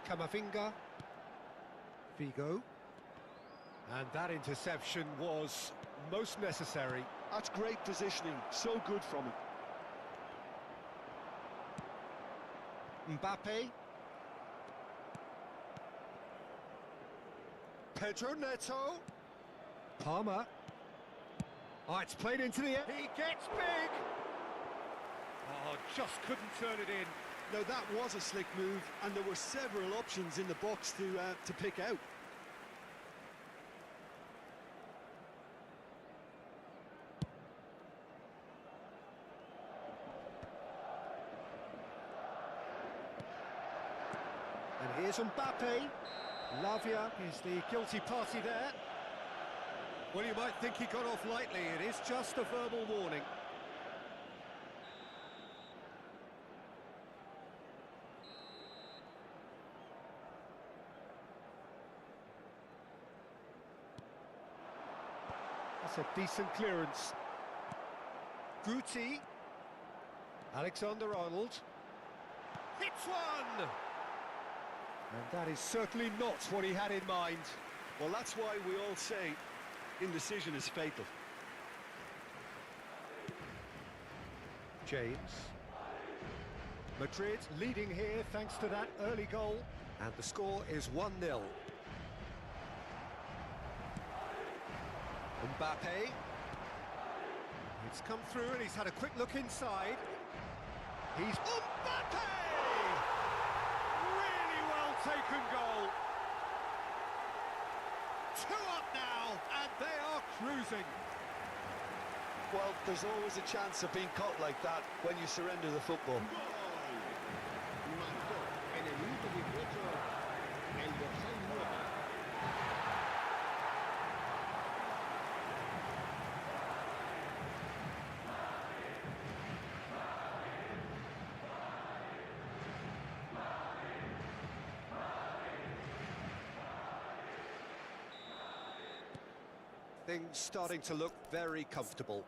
Camavinga. Vigo. And that interception was most necessary. That's great positioning. So good from him. Mbappe. Pedro Neto. Palmer. Oh, it's played into the air. He gets big. Oh, just couldn't turn it in. Now that was a slick move, and there were several options in the box to pick out. And here's Mbappe. Lavia is the guilty party there. Well, you might think he got off lightly. It is just a verbal warning. That's a decent clearance. Guti. Alexander-Arnold. Hits one! And that is certainly not what he had in mind. Well, that's why we all say indecision is fatal. James. Madrid leading here thanks to that early goal. And the score is 1-0. Mbappe. It's come through and he's had a quick look inside. He's... Mbappe! Really well taken goal. 2 up now, and they are cruising. Well, there's always a chance of being caught like that when you surrender the football. Marcó en el minuto 18 el dorsal 9. Things starting to look very comfortable.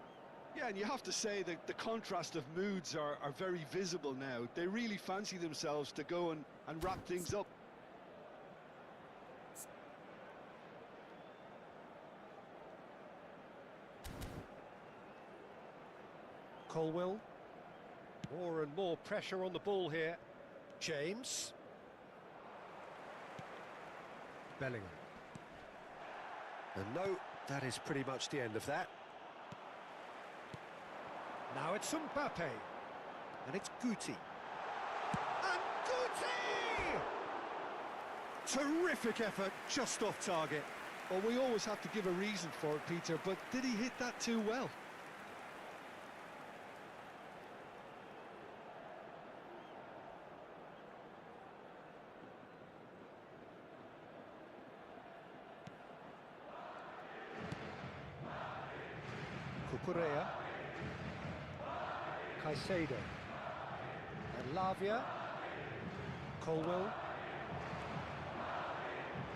Yeah, and you have to say that the contrast of moods are very visible now. They really fancy themselves to go and wrap things up. Colwill. More and more pressure on the ball here. James. Bellingham. And no, that is pretty much the end of that. Now it's Mbappe. And it's Guti. And Guti! Terrific effort, just off target. Well, we always have to give a reason for it, Peter, but did he hit that too well? Cucurella, Caicedo, and Lavia, Colwell,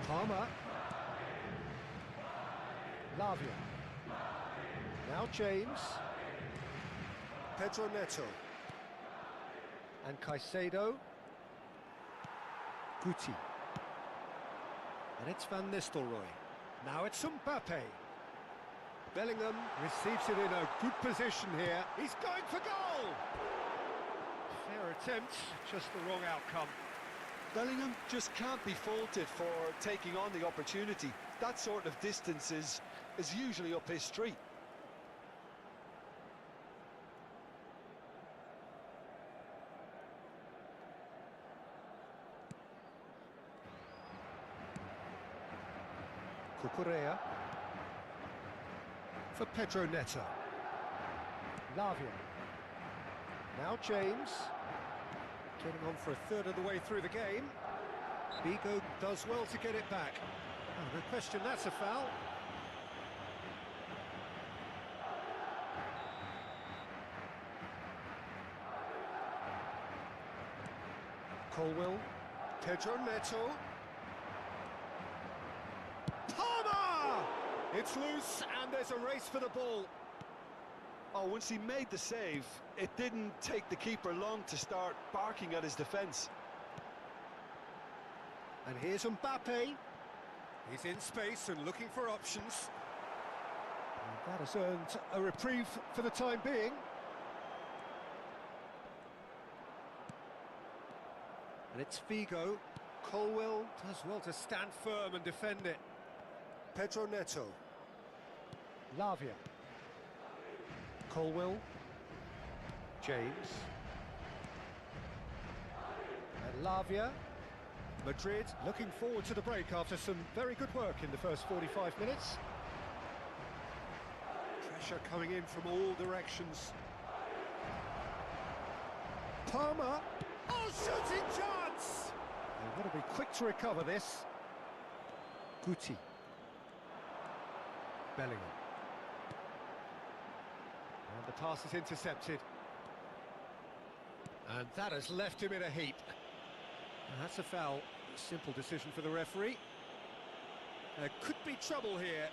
Palmer, Lavia, now James, Pedro Neto, and Caicedo, Guti, and it's Van Nistelrooy. Now it's Mbappe. Bellingham receives it in a good position here. He's going for goal! Fair attempt, just the wrong outcome. Bellingham just can't be faulted for taking on the opportunity. That sort of distance is usually up his street. Cucurella for Pedro Neto. Lavia. Now James. Getting on for a third of the way through the game. Vigo does well to get it back. Oh, no question, that's a foul. Colwell. Pedro Neto. Palmer! It's loose and there's a race for the ball. Oh, once he made the save, it didn't take the keeper long to start barking at his defence. And here's Mbappe. He's in space and looking for options. And that has earned a reprieve for the time being. And it's Vigo. Colwell does well to stand firm and defend it. Pedro Neto. Lavia. Colwell. James. And Lavia. Madrid looking forward to the break after some very good work in the first 45 minutes. Pressure coming in from all directions. Palmer. Oh, shooting chance! They've got to be quick to recover this. Guti. Bellingham. And the pass is intercepted. And that has left him in a heap. And that's a foul. A simple decision for the referee. There could be trouble here.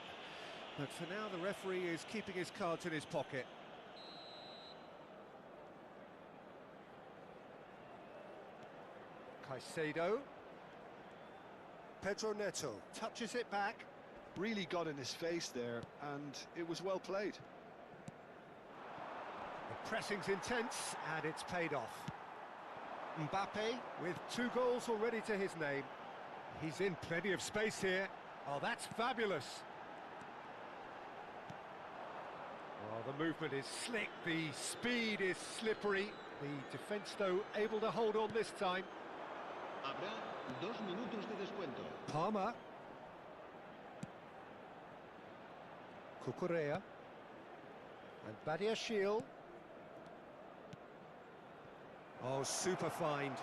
But for now, the referee is keeping his cards in his pocket. Caicedo. Pedro Neto touches it back. Really got in his face there, and it was well played. The pressing's intense, and it's paid off. Mbappe with 2 goals already to his name. He's in plenty of space here. Oh, that's fabulous. Oh, the movement is slick, the speed is slippery. The defence, though, able to hold on this time. Habrá 2 minutos de descuento. Palmer. Cucurella. And Badiashile. Oh, super find.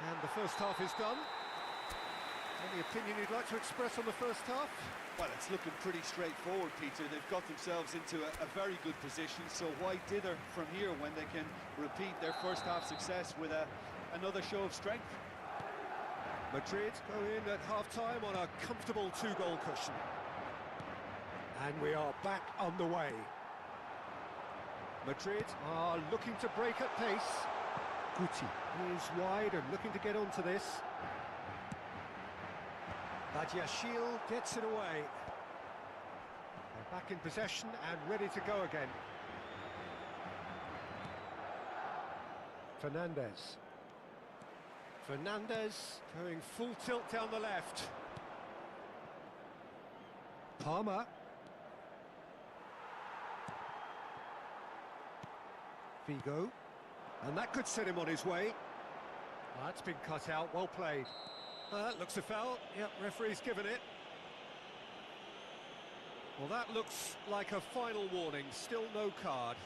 And the first half is done. Any opinion you'd like to express on the first half? Well, it's looking pretty straightforward, Peter. They've got themselves into a very good position, so why dither from here when they can repeat their first half success with another show of strength? Madrid go in at half-time on a comfortable 2-goal cushion. And we are back on the way. Madrid are looking to break at pace. Guti is wide and looking to get onto this. Badiashile gets it away. They're back in possession and ready to go again. Fernandez. Fernandez going full tilt down the left. Palmer. Vigo. And that could set him on his way. That's been cut out, well played. That looks a foul. Yep, referee's given it. Well, that looks like a final warning, still no card.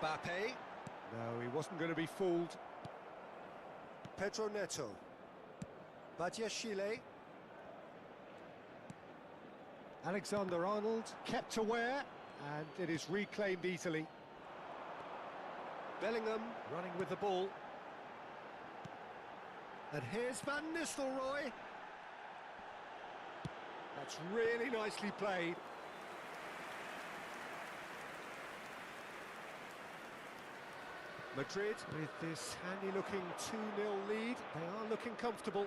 Mbappe. No, he wasn't going to be fooled. Pedro Neto. Badiashile. Alexander-Arnold kept aware, and it is reclaimed easily. Bellingham running with the ball. And here's Van Nistelrooy. That's really nicely played. Madrid, with this handy-looking 2-0 lead, they are looking comfortable.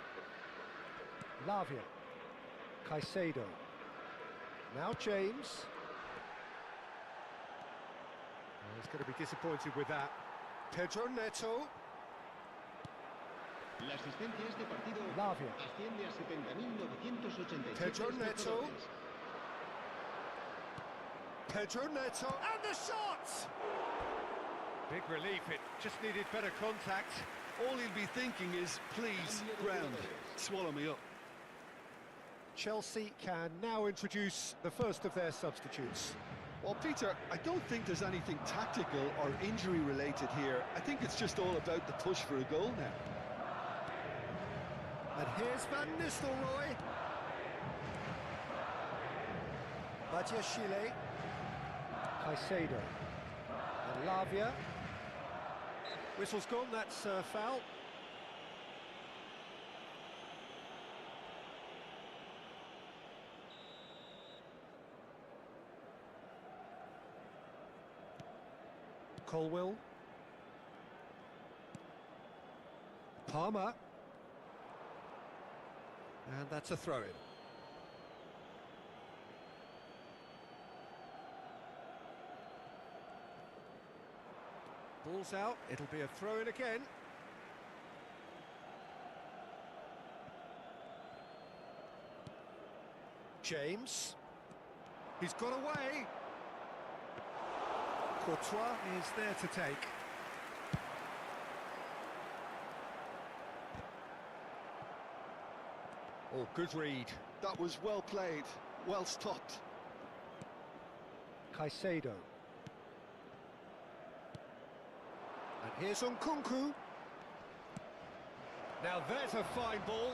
Lavia. Caicedo. Now James. Oh, he's going to be disappointed with that. Pedro Neto. La asistencia a este partido Lavia. asciende a 70.987 Pedro Neto. espectadores. Pedro Neto. And the shot! Big relief, it just needed better contact. All he'll be thinking is, please, ground, swallow me up. Chelsea can now introduce the first of their substitutes. Well, Peter, I don't think there's anything tactical or injury-related here. I think it's just all about the push for a goal now. And here's Van Nistelrooy. Badiashile. Caicedo. And Lavia. Whistle's gone, that's foul. Colwill. Palmer. And that's a throw-in. Ball's out, it'll be a throw-in again. James. He's got away. Courtois is there to take. Oh, good read. That was well played, well stopped. Caicedo. And here's Nkunku. Now there's a fine ball.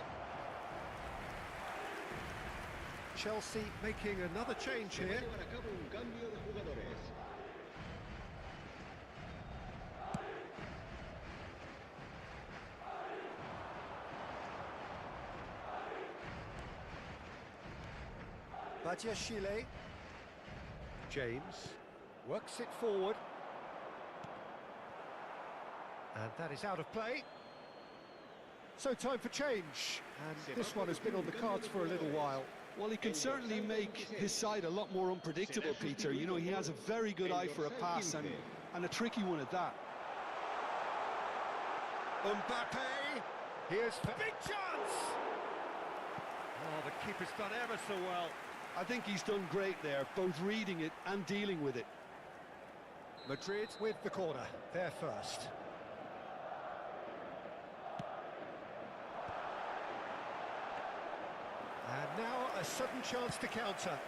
Chelsea making another change Se va a here. llevar a cabo un cambio de jugadores. Badiashile. James works it forward. And that is out of play. So time for change. And this one has been on the cards for a little while. Well, he can certainly make his side a lot more unpredictable, Peter. You know, he has a very good eye for a pass and a tricky one at that. Mbappe. Here's big chance. Oh, the keeper's done ever so well. I think he's done great there, both reading it and dealing with it. Madrid with the corner, they're first. And now a sudden chance to counter.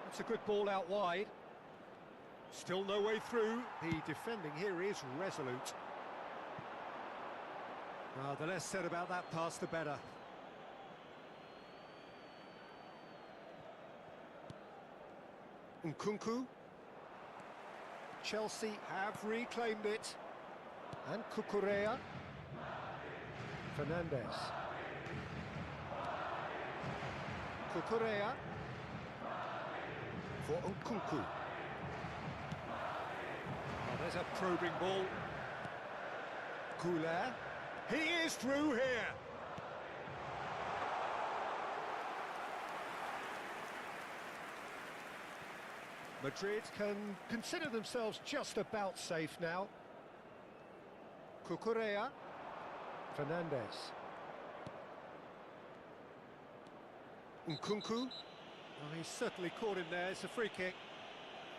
That's a good ball out wide. Still no way through. The defending here is resolute. Well, the less said about that pass, the better. Nkunku. Chelsea have reclaimed it. And Cucurella. Fernandez. Cucurella. For Nkunku. Oh, there's a probing ball. Goulet. He is through here. Madrid can consider themselves just about safe now. Cucurella. Fernandez. Nkunku. Oh, he's certainly caught him there. It's a free kick.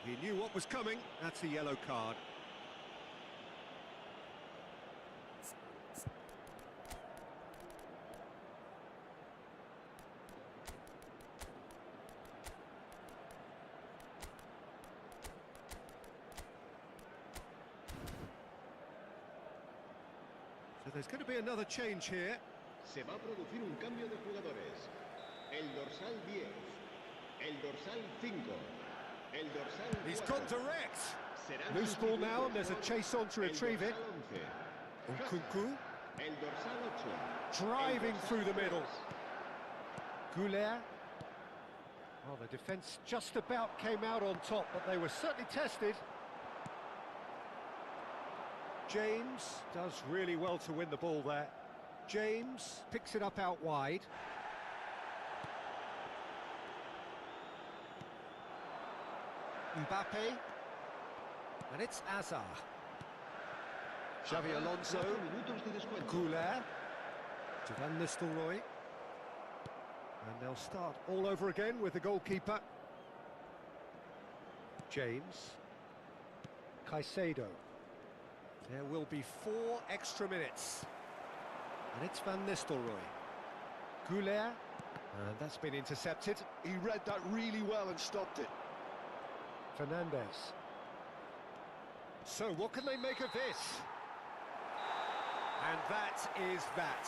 He knew what was coming. That's a yellow card. So there's going to be another change here. Se va a producir un cambio de jugadores. El dorsal 10, el dorsal 5, el dorsal 4. He's gone direct. Serán Loose ball now, sustituidos and there's a por chase on to el retrieve it. dorsal 11, Nkunku el dorsal 8, driving el dorsal through the 3. middle. Goulet. Well, the defence just about came out on top, but they were certainly tested. James does really well to win the ball there. James picks it up out wide. Mbappe. And it's Azar. Xavi Alonso. 4 minutos de descuento. Goulet. To Van Nistelrooy. And they'll start all over again with the goalkeeper. James. Caicedo. There will be 4 extra minutes. And it's Van Nistelrooy. Goulet. And that's been intercepted. He read that really well and stopped it. Fernandez. So what can they make of this? And that is that.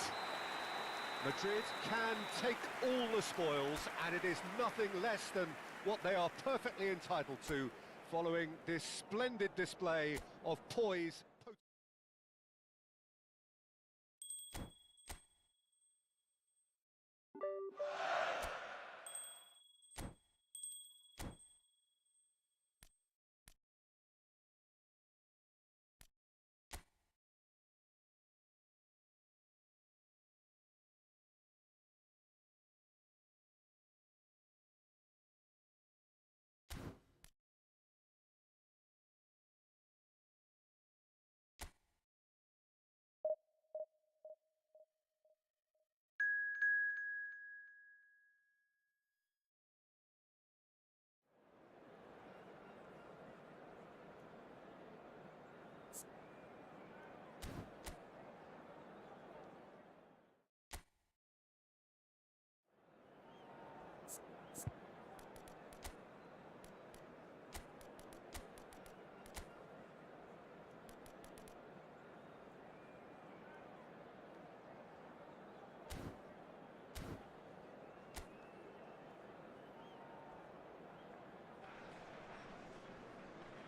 Madrid can take all the spoils, and it is nothing less than what they are perfectly entitled to, following this splendid display of poise.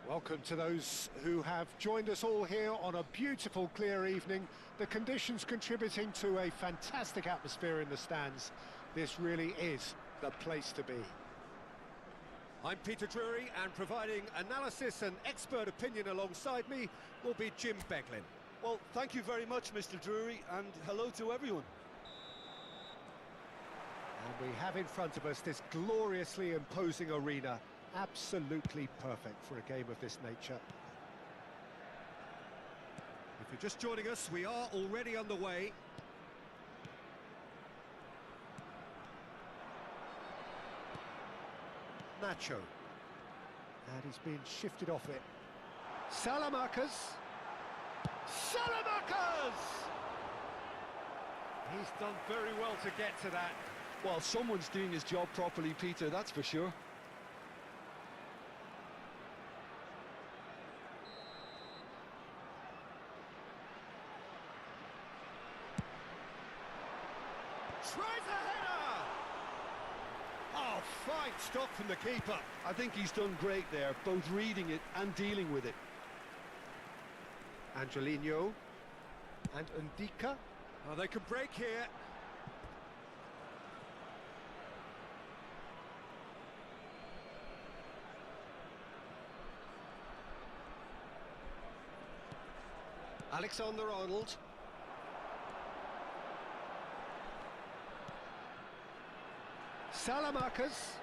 Welcome to those who have joined us all here on a beautiful, clear evening. The conditions contributing to a fantastic atmosphere in the stands. This really is the place to be. I'm Peter Drury, and providing analysis and expert opinion alongside me will be Jim Beglin. Well, thank you very much, Mr. Drury, and hello to everyone. And we have in front of us this gloriously imposing arena. Absolutely perfect for a game of this nature. If you're just joining us, we are already underway. Nacho. And he's been shifted off it. Salamanca's. Salamanca's! He's done very well to get to that. Well, someone's doing his job properly, Peter, that's for sure. Tries a header! Oh, fine stop from the keeper. I think he's done great there, both reading it and dealing with it. Angelino and Ndika. Oh, they can break here. Alexander-Arnold. Salamanca's.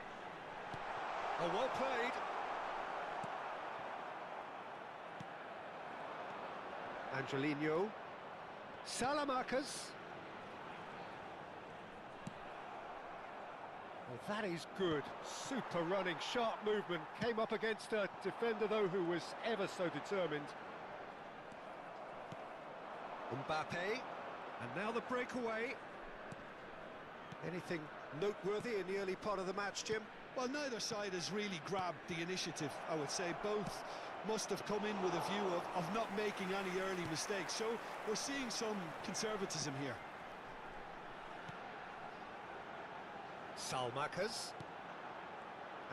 Oh, well played. Angelino. Salamanca's. Well, that is good. Super running, sharp movement. Came up against a defender, though, who was ever so determined. Mbappe. And now the breakaway. Anything noteworthy in the early part of the match, Jim? Well, neither side has really grabbed the initiative, I would say. Both must have come in with a view of not making any early mistakes. So we're seeing some conservatism here. Salmakas.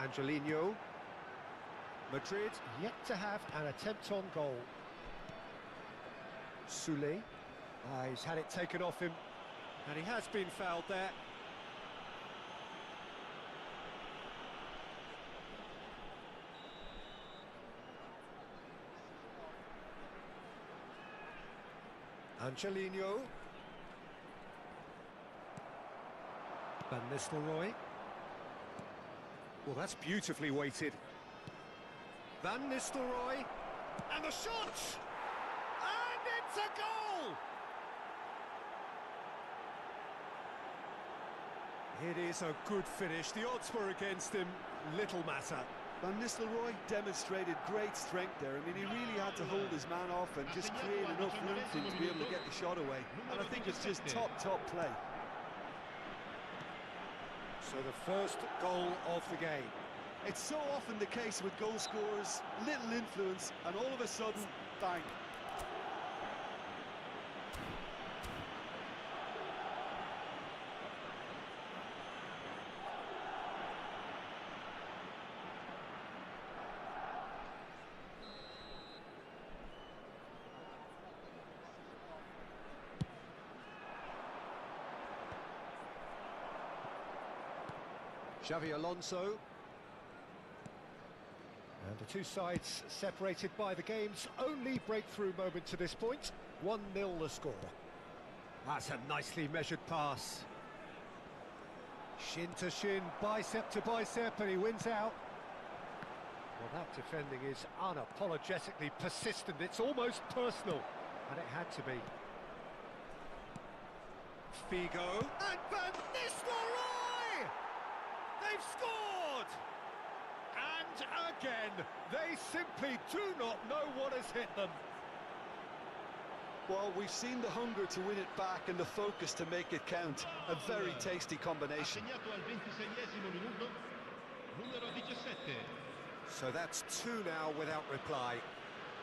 Angelino. Madrid yet to have an attempt on goal. Soulé. He's had it taken off him, and he has been fouled there. Angelino. Van Nistelrooy. Well, that's beautifully weighted. Van Nistelrooy. And the shot! And it's a goal! It is a good finish. The odds were against him. Little matter. Van Nistelrooy demonstrated great strength there. I mean, he really had to hold his man off and just create enough room for him to be able to get the shot away. And I think it's just top play. So the first goal of the game. It's so often the case with goal scorers, little influence, and all of a sudden, bang. Xavi Alonso. And the two sides separated by the game's only breakthrough moment to this point. 1-0 the score. That's a nicely measured pass. Shin to shin, bicep to bicep, and he wins out. Well, that defending is unapologetically persistent. It's almost personal, and it had to be. Figo. And Van Nistelrooy! They've scored! And again, they simply do not know what has hit them. Well, we've seen the hunger to win it back and the focus to make it count. A very tasty combination. So that's 2 now without reply.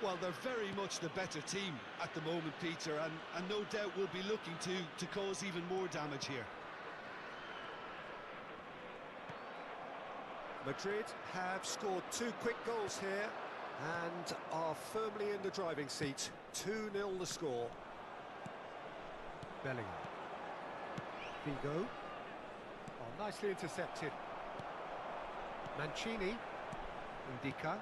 Well, they're very much the better team at the moment, Peter, and no doubt will be looking to cause even more damage here. Madrid have scored 2 quick goals here and are firmly in the driving seat. 2-0 the score. Bellingham. Figo. Oh, nicely intercepted. Mancini. Indica.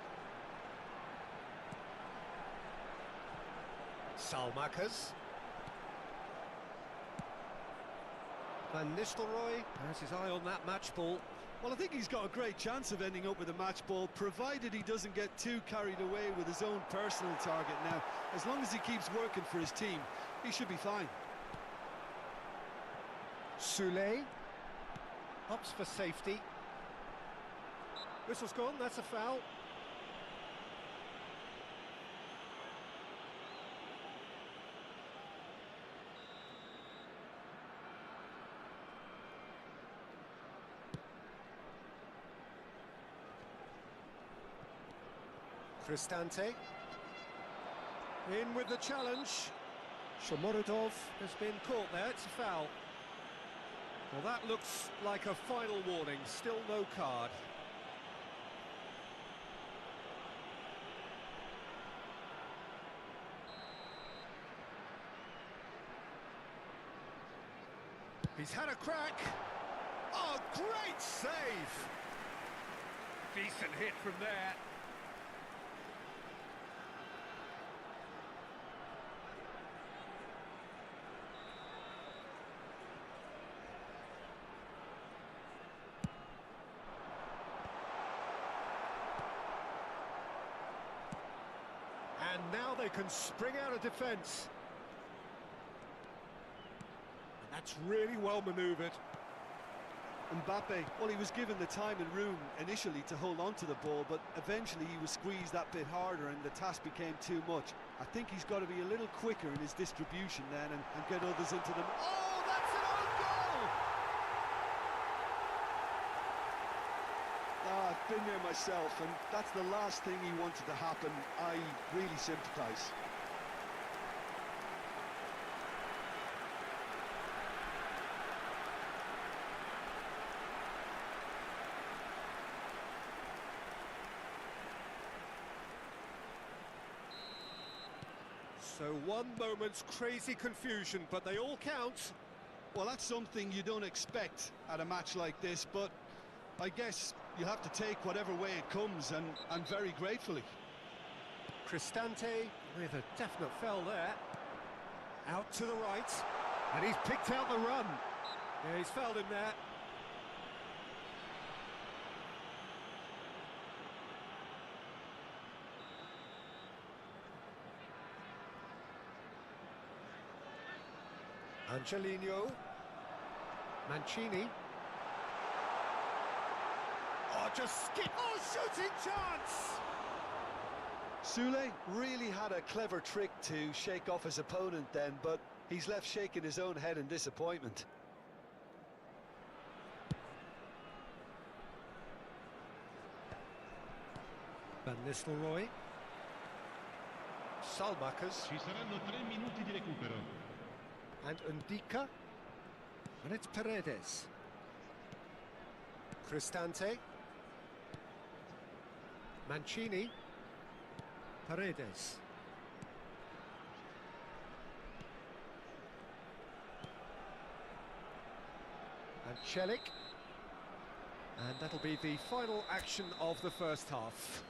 Salmakas. Van Nistelrooy has his eye on that match ball. Well, I think he's got a great chance of ending up with a match ball, provided he doesn't get too carried away with his own personal target now. As long as he keeps working for his team, he should be fine. Soulé opts for safety. Whistle's gone, that's a foul. Cristante. In with the challenge. Shomorodov has been caught there, it's a foul. Well, that looks like a final warning, still no card. He's had a crack. Oh, great save! Decent hit from there. And now they can spring out of defence. And that's really well manoeuvred. Mbappe, well, he was given the time and room initially to hold on to the ball, but eventually he was squeezed that bit harder and the task became too much. I think he's got to be a little quicker in his distribution then and get others into them. Oh, that's an own goal! I've been there myself, and that's the last thing he wanted to happen. I really sympathise. So one moment's crazy confusion, but they all count. Well, that's something you don't expect at a match like this, but I guess you have to take whatever way it comes, and very gratefully. Cristante with a definite foul there. Out to the right, and he's picked out the run. Yeah, he's fouled him there. Angelino. Mancini. Oh, just skip. Oh, shooting chance! Sule really had a clever trick to shake off his opponent then, but he's left shaking his own head in disappointment. Van Nistelrooy. Salmakers. Ci saranno 3 minuti di recupero. And Ndika. And it's Paredes. Cristante. Mancini. Paredes. And Celik. And that'll be the final action of the first half.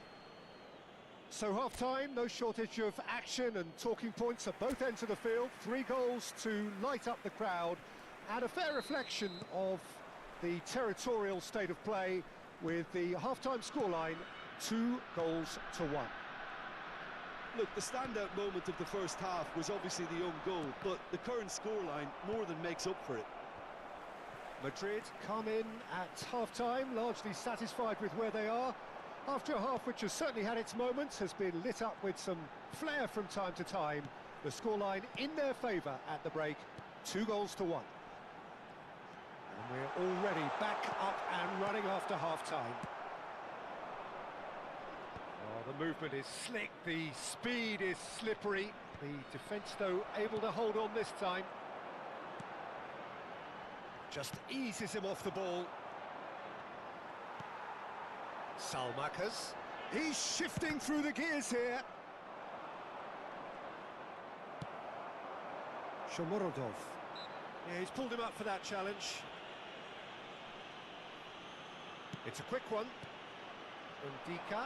So half-time, no shortage of action and talking points at both ends of the field. 3 goals to light up the crowd, and a fair reflection of the territorial state of play, with the half-time scoreline 2 goals to 1. Look, the standout moment of the first half was obviously the own goal, but the current scoreline more than makes up for it. Madrid come in at half-time, largely satisfied with where they are. After a half which has certainly had its moments, has been lit up with some flair from time to time. The scoreline in their favour at the break, 2 goals to 1. And we're already back up and running after half-time. Oh, the movement is slick, the speed is slippery. The defence, though, able to hold on this time. Just eases him off the ball. Salmakers. He's shifting through the gears here. Shomurodov. Yeah, he's pulled him up for that challenge. It's a quick one. Ndika.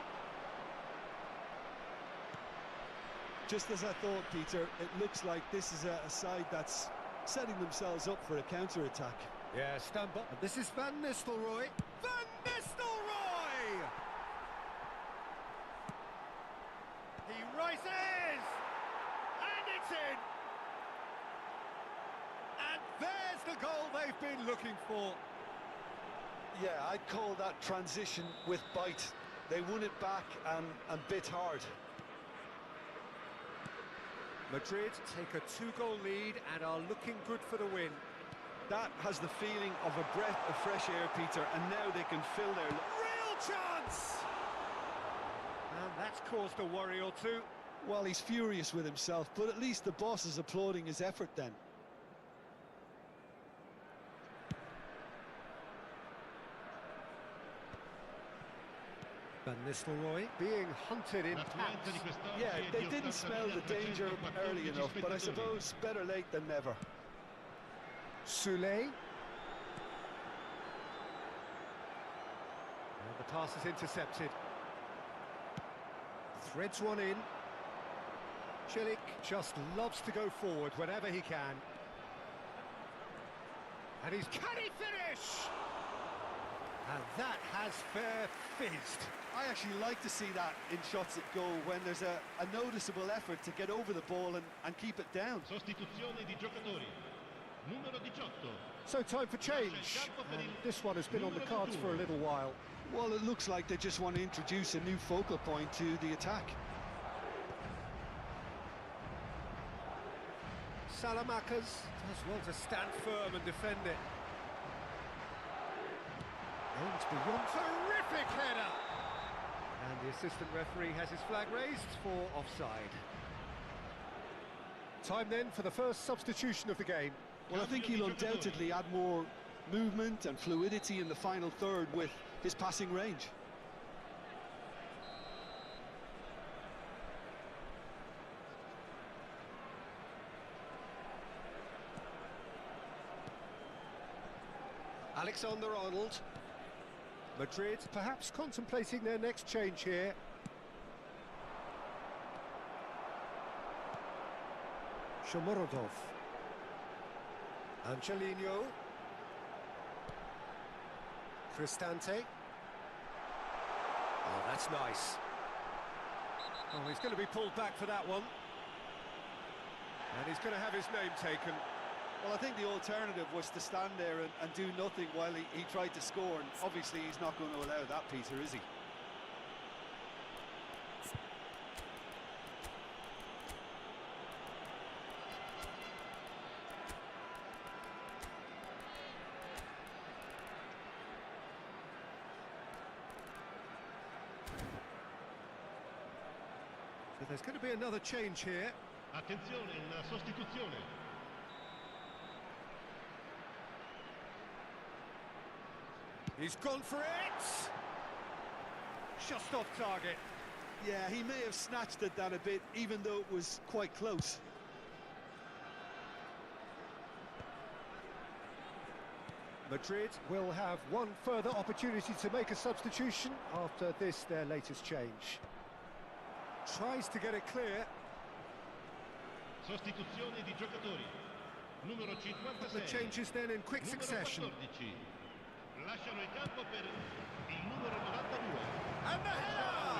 Just as I thought, Peter, it looks like this is a side that's setting themselves up for a counter-attack. Yeah, stand by. And this is Van Nistelrooy. Van Nistelrooy! He rises! And it's in! And there's the goal they've been looking for. Yeah, I'd call that transition with bite. They won it back and bit hard. Madrid take a 2-goal lead and are looking good for the win. That has the feeling of a breath of fresh air, Peter, and now they can fill their... Real chance! And that's caused a worry or two. Well, he's furious with himself, but at least the boss is applauding his effort then. Van Nistelrooy being hunted in packs. Yeah, they didn't smell the danger early enough, but I suppose better late than never. Sule. And the pass is intercepted. Threads one in. Celik just loves to go forward whenever he can. And can he finish? And that has fair fizzed. I actually like to see that in shots at goal, when there's a noticeable effort to get over the ball and keep it down. Sostituzione di giocatori. Numero 18. So time for change. And this one has been on the cards for a little while. Well, it looks like they just want to introduce a new focal point to the attack. Salamakers does well to stand firm and defend it. Aims beyond. Terrific header! And the assistant referee has his flag raised for offside. Time then for the first substitution of the game. Well, I think he'll undoubtedly add more movement and fluidity in the final third with his passing range. Alexander-Arnold. Madrid perhaps contemplating their next change here. Shomorodov. Angelino. Cristante. Oh, that's nice. Oh, he's going to be pulled back for that one. And he's going to have his name taken. Well, I think the alternative was to stand there and do nothing while he tried to score, and obviously he's not going to allow that, Peter, is he? So there's going to be another change here. Attenzione, una sostituzione. He's gone for it! Just off target. Yeah, he may have snatched at that a bit, even though it was quite close. Madrid will have one further opportunity to make a substitution after this, their latest change. Tries to get it clear. Sostituzione di giocatori. Numero 56. The changes then in quick succession. Numero 14. Lasciano il campo per il numero 92. And the header!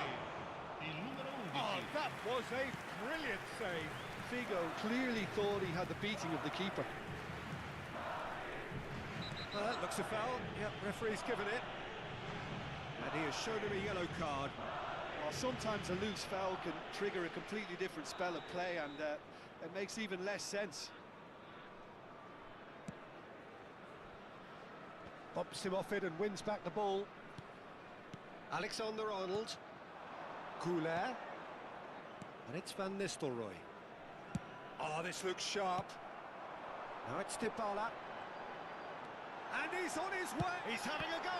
Il numero 11. Oh, that was a brilliant save. Figo clearly thought he had the beating of the keeper. Well, that looks a foul. Yep, referee's given it. And he has shown him a yellow card. Well, sometimes a loose foul can trigger a completely different spell of play, and it makes even less sense. Bumps him off it and wins back the ball. Alexander-Arnold. Goulet. And it's Van Nistelrooy. Oh, this looks sharp. Now it's Dybala. And he's on his way. He's having a go.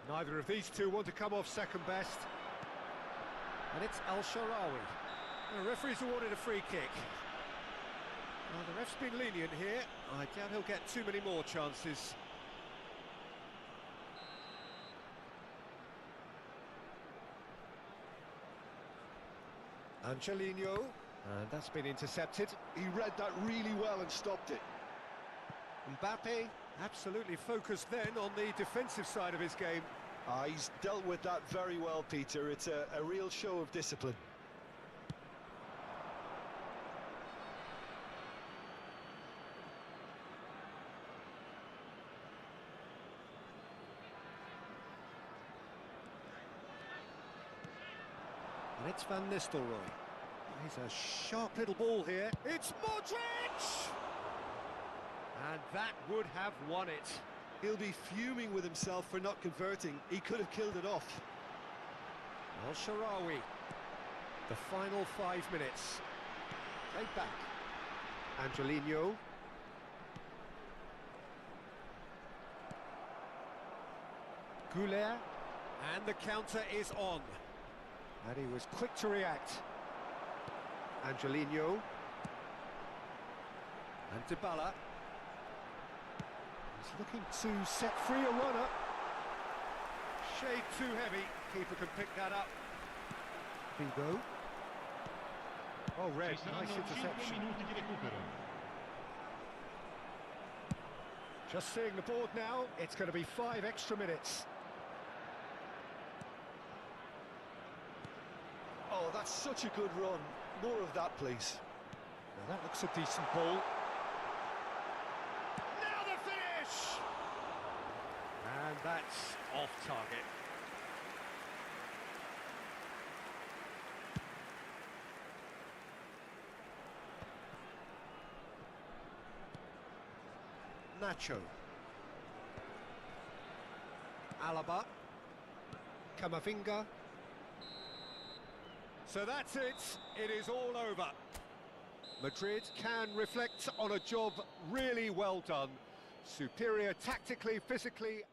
Neither of these two want to come off second best. And it's El Shaarawy. The referee's awarded a free kick. Well, the ref's been lenient here. I doubt he'll get too many more chances. Angelino. And that's been intercepted. He read that really well and stopped it. Mbappe, absolutely focused then on the defensive side of his game. He's dealt with that very well, Peter. It's a real show of discipline. And it's Van Nistelrooy. He's a sharp little ball here. It's Modric! And that would have won it. He'll be fuming with himself for not converting. He could have killed it off. El Shaarawy. The final 5 minutes. Played back. Angelino. Goulet. And the counter is on. And he was quick to react. Angelino. And Dybala. He's looking to set free a runner. shade too heavy. Keeper can pick that up. Figo. Oh, red, nice interception. Just seeing the board now, it's going to be 5 extra minutes. Oh, that's such a good run. More of that, please. Well, that looks a decent ball. Now the finish! And that's off target. Nacho. Alaba. Camavinga. So that's it. It is all over. Madrid can reflect on a job really well done. Superior tactically, physically and...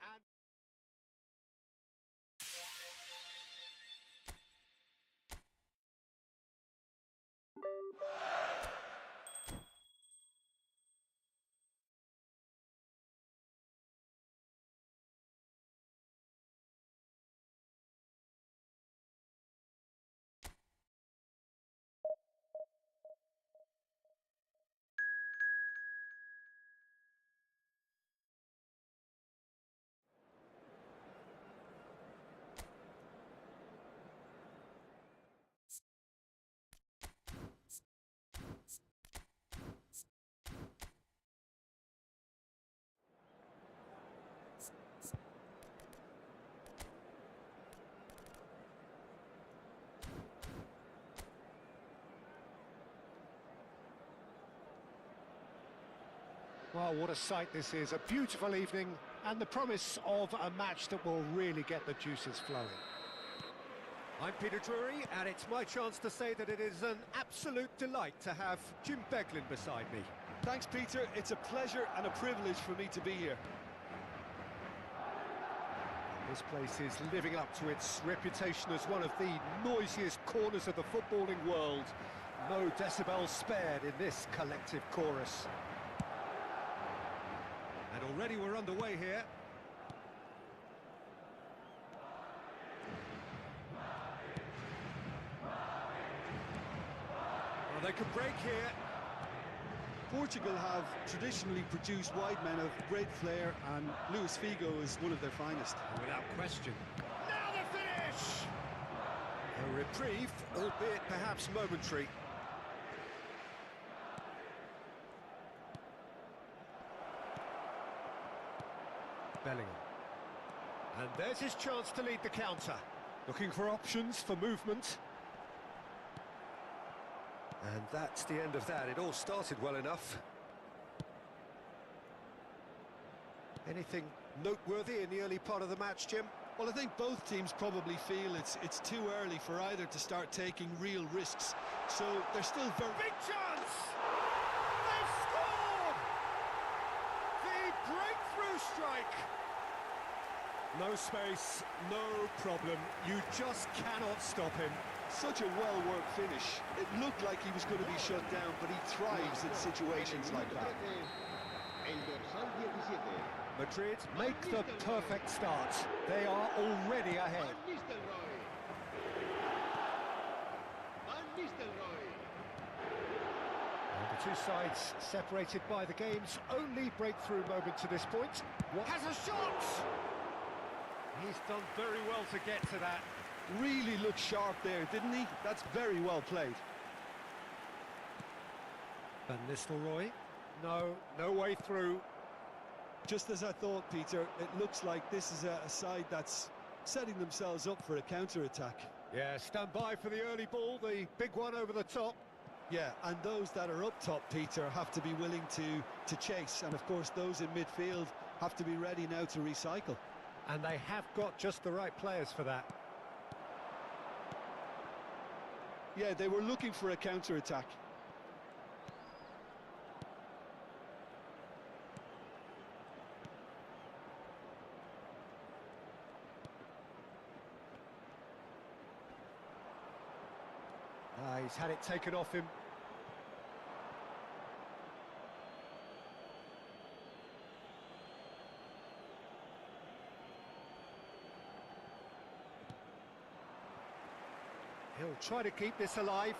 Well, what a sight this is. A beautiful evening and the promise of a match that will really get the juices flowing. I'm Peter Drury, and it's my chance to say that it is an absolute delight to have Jim Beglin beside me. Thanks, Peter. It's a pleasure and a privilege for me to be here. This place is living up to its reputation as one of the noisiest corners of the footballing world. No decibels spared in this collective chorus. And already we're underway here. Well, they can break here. Portugal have traditionally produced wide men of great flair, and Luis Figo is one of their finest. Without question. Now the finish! A reprieve, albeit perhaps momentary. Bellingham. And there's his chance to lead the counter. Looking for options for movement. And that's the end of that. It all started well enough. Anything noteworthy in the early part of the match, Jim? Well, I think both teams probably feel it's too early for either to start taking real risks. So they're still very... Big chance! They've scored! The breakthrough strike! No space, no problem. You just cannot stop him. Such a well-worked finish. It looked like he was going to be shut down, but he thrives in situations like that. Madrid make the perfect start. They are already ahead. And the two sides separated by the game's only breakthrough moment to this point. What has a shot? He's done very well to get to that. Really looked sharp there, didn't he? That's very well played. Van Nistelrooy. No way through. Just as I thought, Peter, it looks like this is a side that's setting themselves up for a counter-attack. Yeah, stand by for the early ball, the big one over the top. Yeah, and those that are up top, Peter, have to be willing to chase. And, of course, those in midfield have to be ready now to recycle. And they have got just the right players for that. Yeah, they were looking for a counter-attack. He's had it taken off him. He'll try to keep this alive.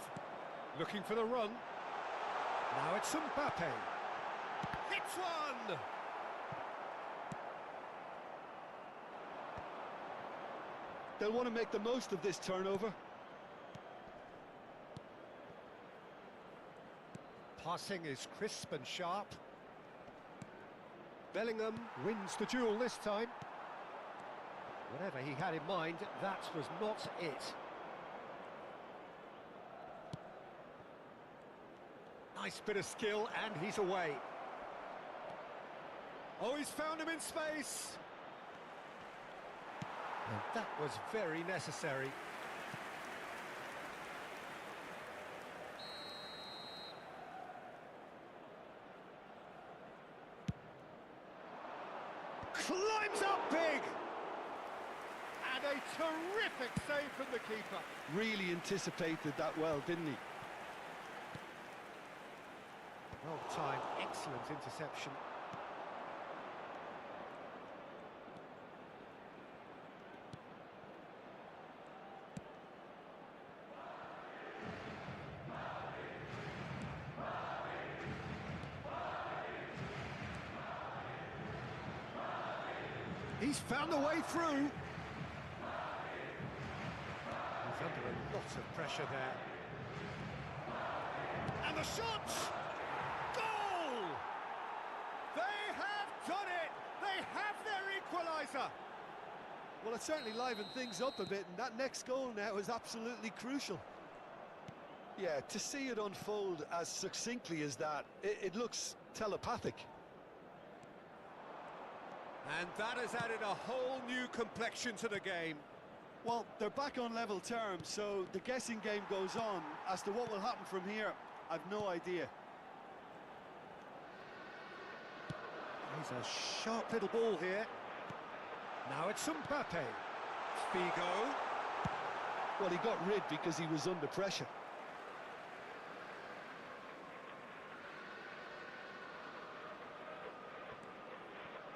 Looking for the run. Now it's Mbappe. Hits one! They'll want to make the most of this turnover. Passing is crisp and sharp. Bellingham wins the duel this time. Whatever he had in mind, that was not it. Nice bit of skill, and he's away. Oh, he's found him in space. And that was very necessary. Climbs up big! And a terrific save from the keeper. Really anticipated that well, didn't he? Well timed, excellent interception. He's found a way through. He's under a lot of pressure there. And the shot! Goal! They have done it! They have their equaliser! Well, it certainly livened things up a bit, and that next goal now is absolutely crucial. Yeah, to see it unfold as succinctly as that, it looks telepathic. And that has added a whole new complexion to the game. Well, they're back on level terms, so the guessing game goes on. As to what will happen from here, I've no idea. He's a sharp little ball here. Now it's Mbappe. Figo. Well, he got rid because he was under pressure.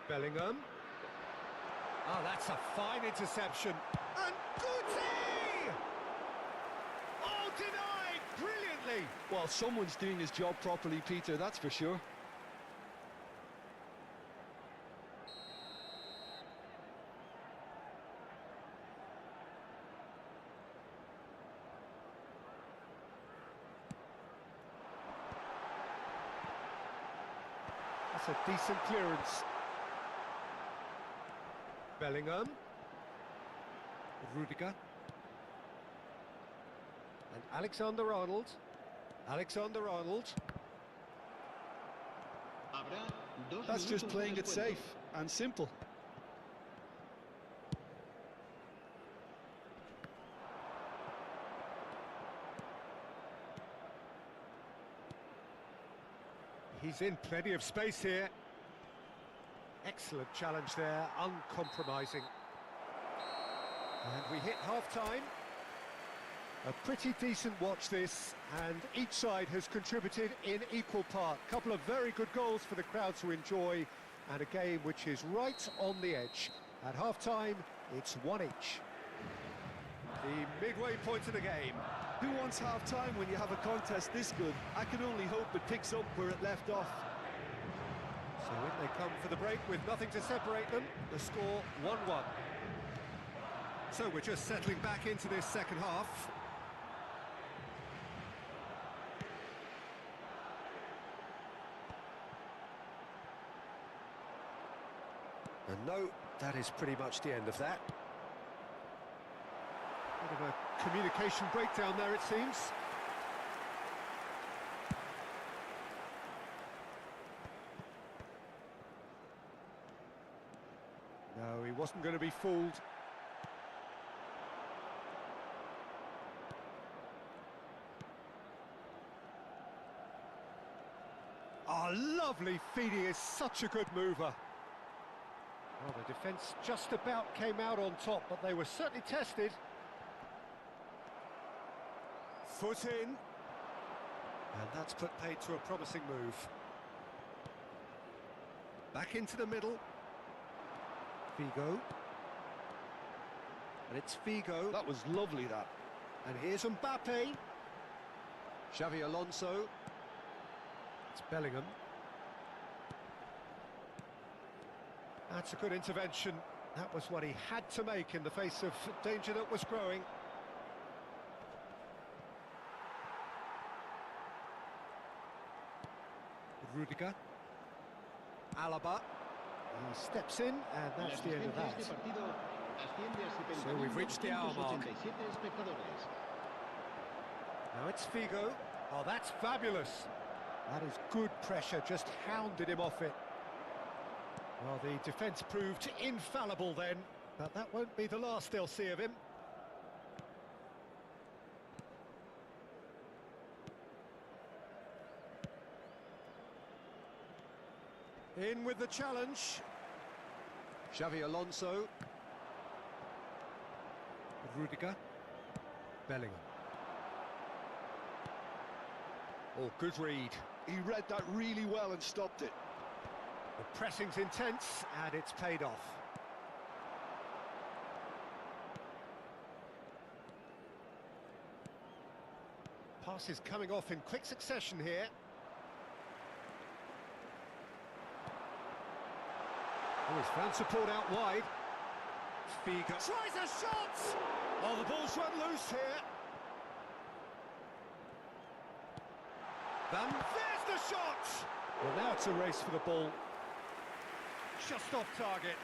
Bellingham. Oh, that's a fine interception. And Guti! Oh, denied brilliantly. Well, someone's doing his job properly, Peter, that's for sure. That's a decent clearance. Bellingham. Rudiger. And Alexander-Arnold. Alexander-Arnold. That's just playing it safe and simple. He's in plenty of space here. Excellent challenge there, uncompromising. And we hit half-time. A pretty decent watch this, and each side has contributed in equal part. Couple of very good goals for the crowd to enjoy, and a game which is right on the edge. At half-time, it's one each. The midway point of the game. Who wants half-time when you have a contest this good? I can only hope it picks up where it left off. So in they come for the break with nothing to separate them. The score 1-1. So we're just settling back into this second half. And no, that is pretty much the end of that. Bit of a communication breakdown there, it seems. No, he wasn't going to be fooled. Oh, lovely feed. He is such a good mover. Well, the defence just about came out on top, but they were certainly tested. Foot in. And that's put paid to a promising move. Back into the middle. Figo. And it's Figo. That was lovely, that. And here's Mbappe. Xavi Alonso. It's Bellingham. That's a good intervention. That was what he had to make in the face of danger that was growing. Rudiger. Alaba. He steps in, and that's the end of that. So we've reached the hour mark. Now it's Figo. Oh, that's fabulous. That is good pressure, just hounded him off it. Well, the defence proved infallible then, but that won't be the last they'll see of him. In with the challenge. Xavi Alonso. Rudiger. Bellingham. Oh, good read. He read that really well and stopped it. The pressing's intense, and it's paid off. Passes coming off in quick succession here. Oh, he's found support out wide. Figo tries a shot! Oh, the ball's run loose here. There's the shot! Well, now it's a race for the ball. Just off target.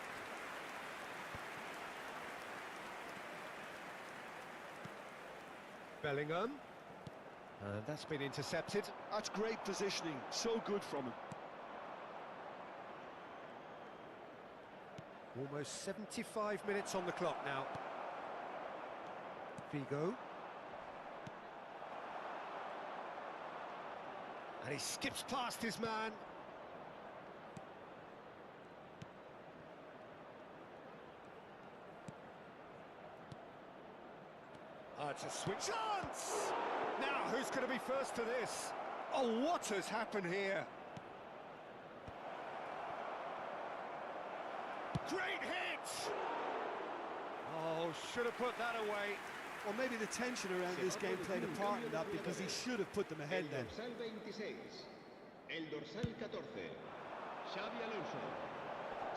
Bellingham. And that's been intercepted. That's great positioning, so good from him. Almost 75 minutes on the clock now. Figo. And he skips past his man. Oh, it's a switch. Chance! Now, who's going to be first to this? Oh, what has happened here? Great hit! Oh, should have put that away. Well, maybe the tension around this game played a part in that, because he should have put them ahead then. El dorsal 26, el dorsal 14, Xavi Alonso.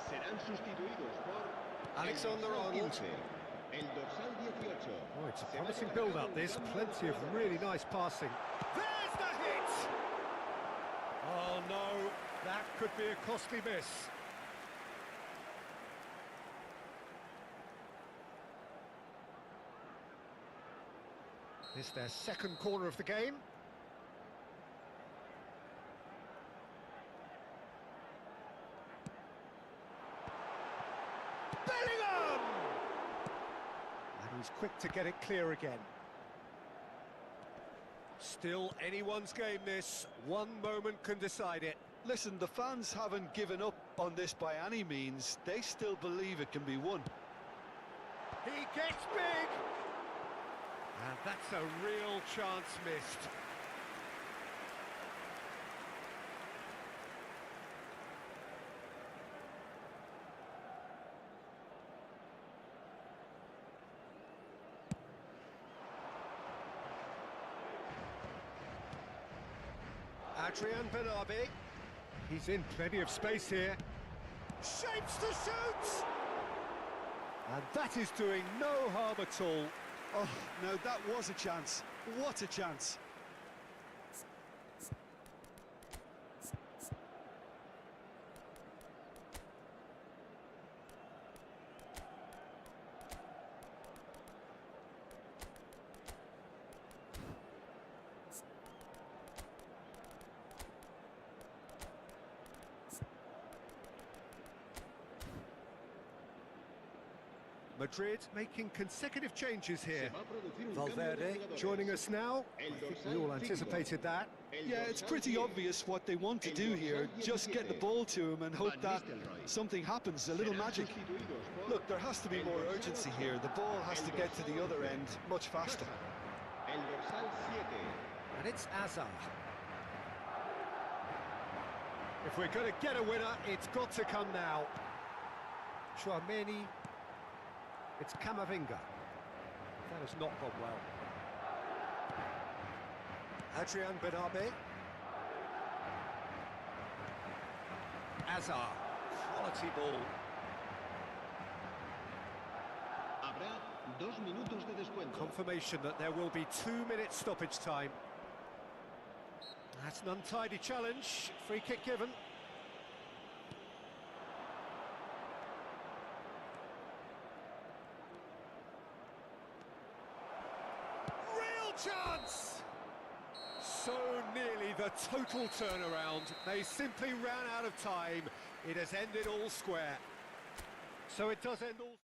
Serán sustituidos por Alexander-Arnold. El dorsal 18. Oh, it's a promising build-up, this. Plenty of really nice passing. There's the hit! Oh, no. That could be a costly miss. This is their second corner of the game. Bellingham! And he's quick to get it clear again. Still anyone's game, this. One moment can decide it. Listen, the fans haven't given up on this by any means. They still believe it can be won. He gets big! And that's a real chance missed. Adrian Benabi. He's in plenty of space here. Shapes to shoot! And that is doing no harm at all. Oh, now that was a chance. What a chance. Madrid making consecutive changes here. Valverde joining us now. I think we all anticipated that. Yeah, it's pretty obvious what they want to do here. Just get the ball to him and hope that something happens, a little magic. Look, there has to be more urgency here. The ball has to get to the other end much faster. And it's Azar. If we're going to get a winner, it's got to come now. Chouameni. It's Camavinga. That has not gone well. Adrian Benabe. Azar. Quality ball. Habrá 2 minutos de descuento. Confirmation that there will be 2 minutes stoppage time. That's an untidy challenge. Free kick given. Real chance! So nearly the total turnaround. They simply ran out of time. It has ended all square. So it does end all...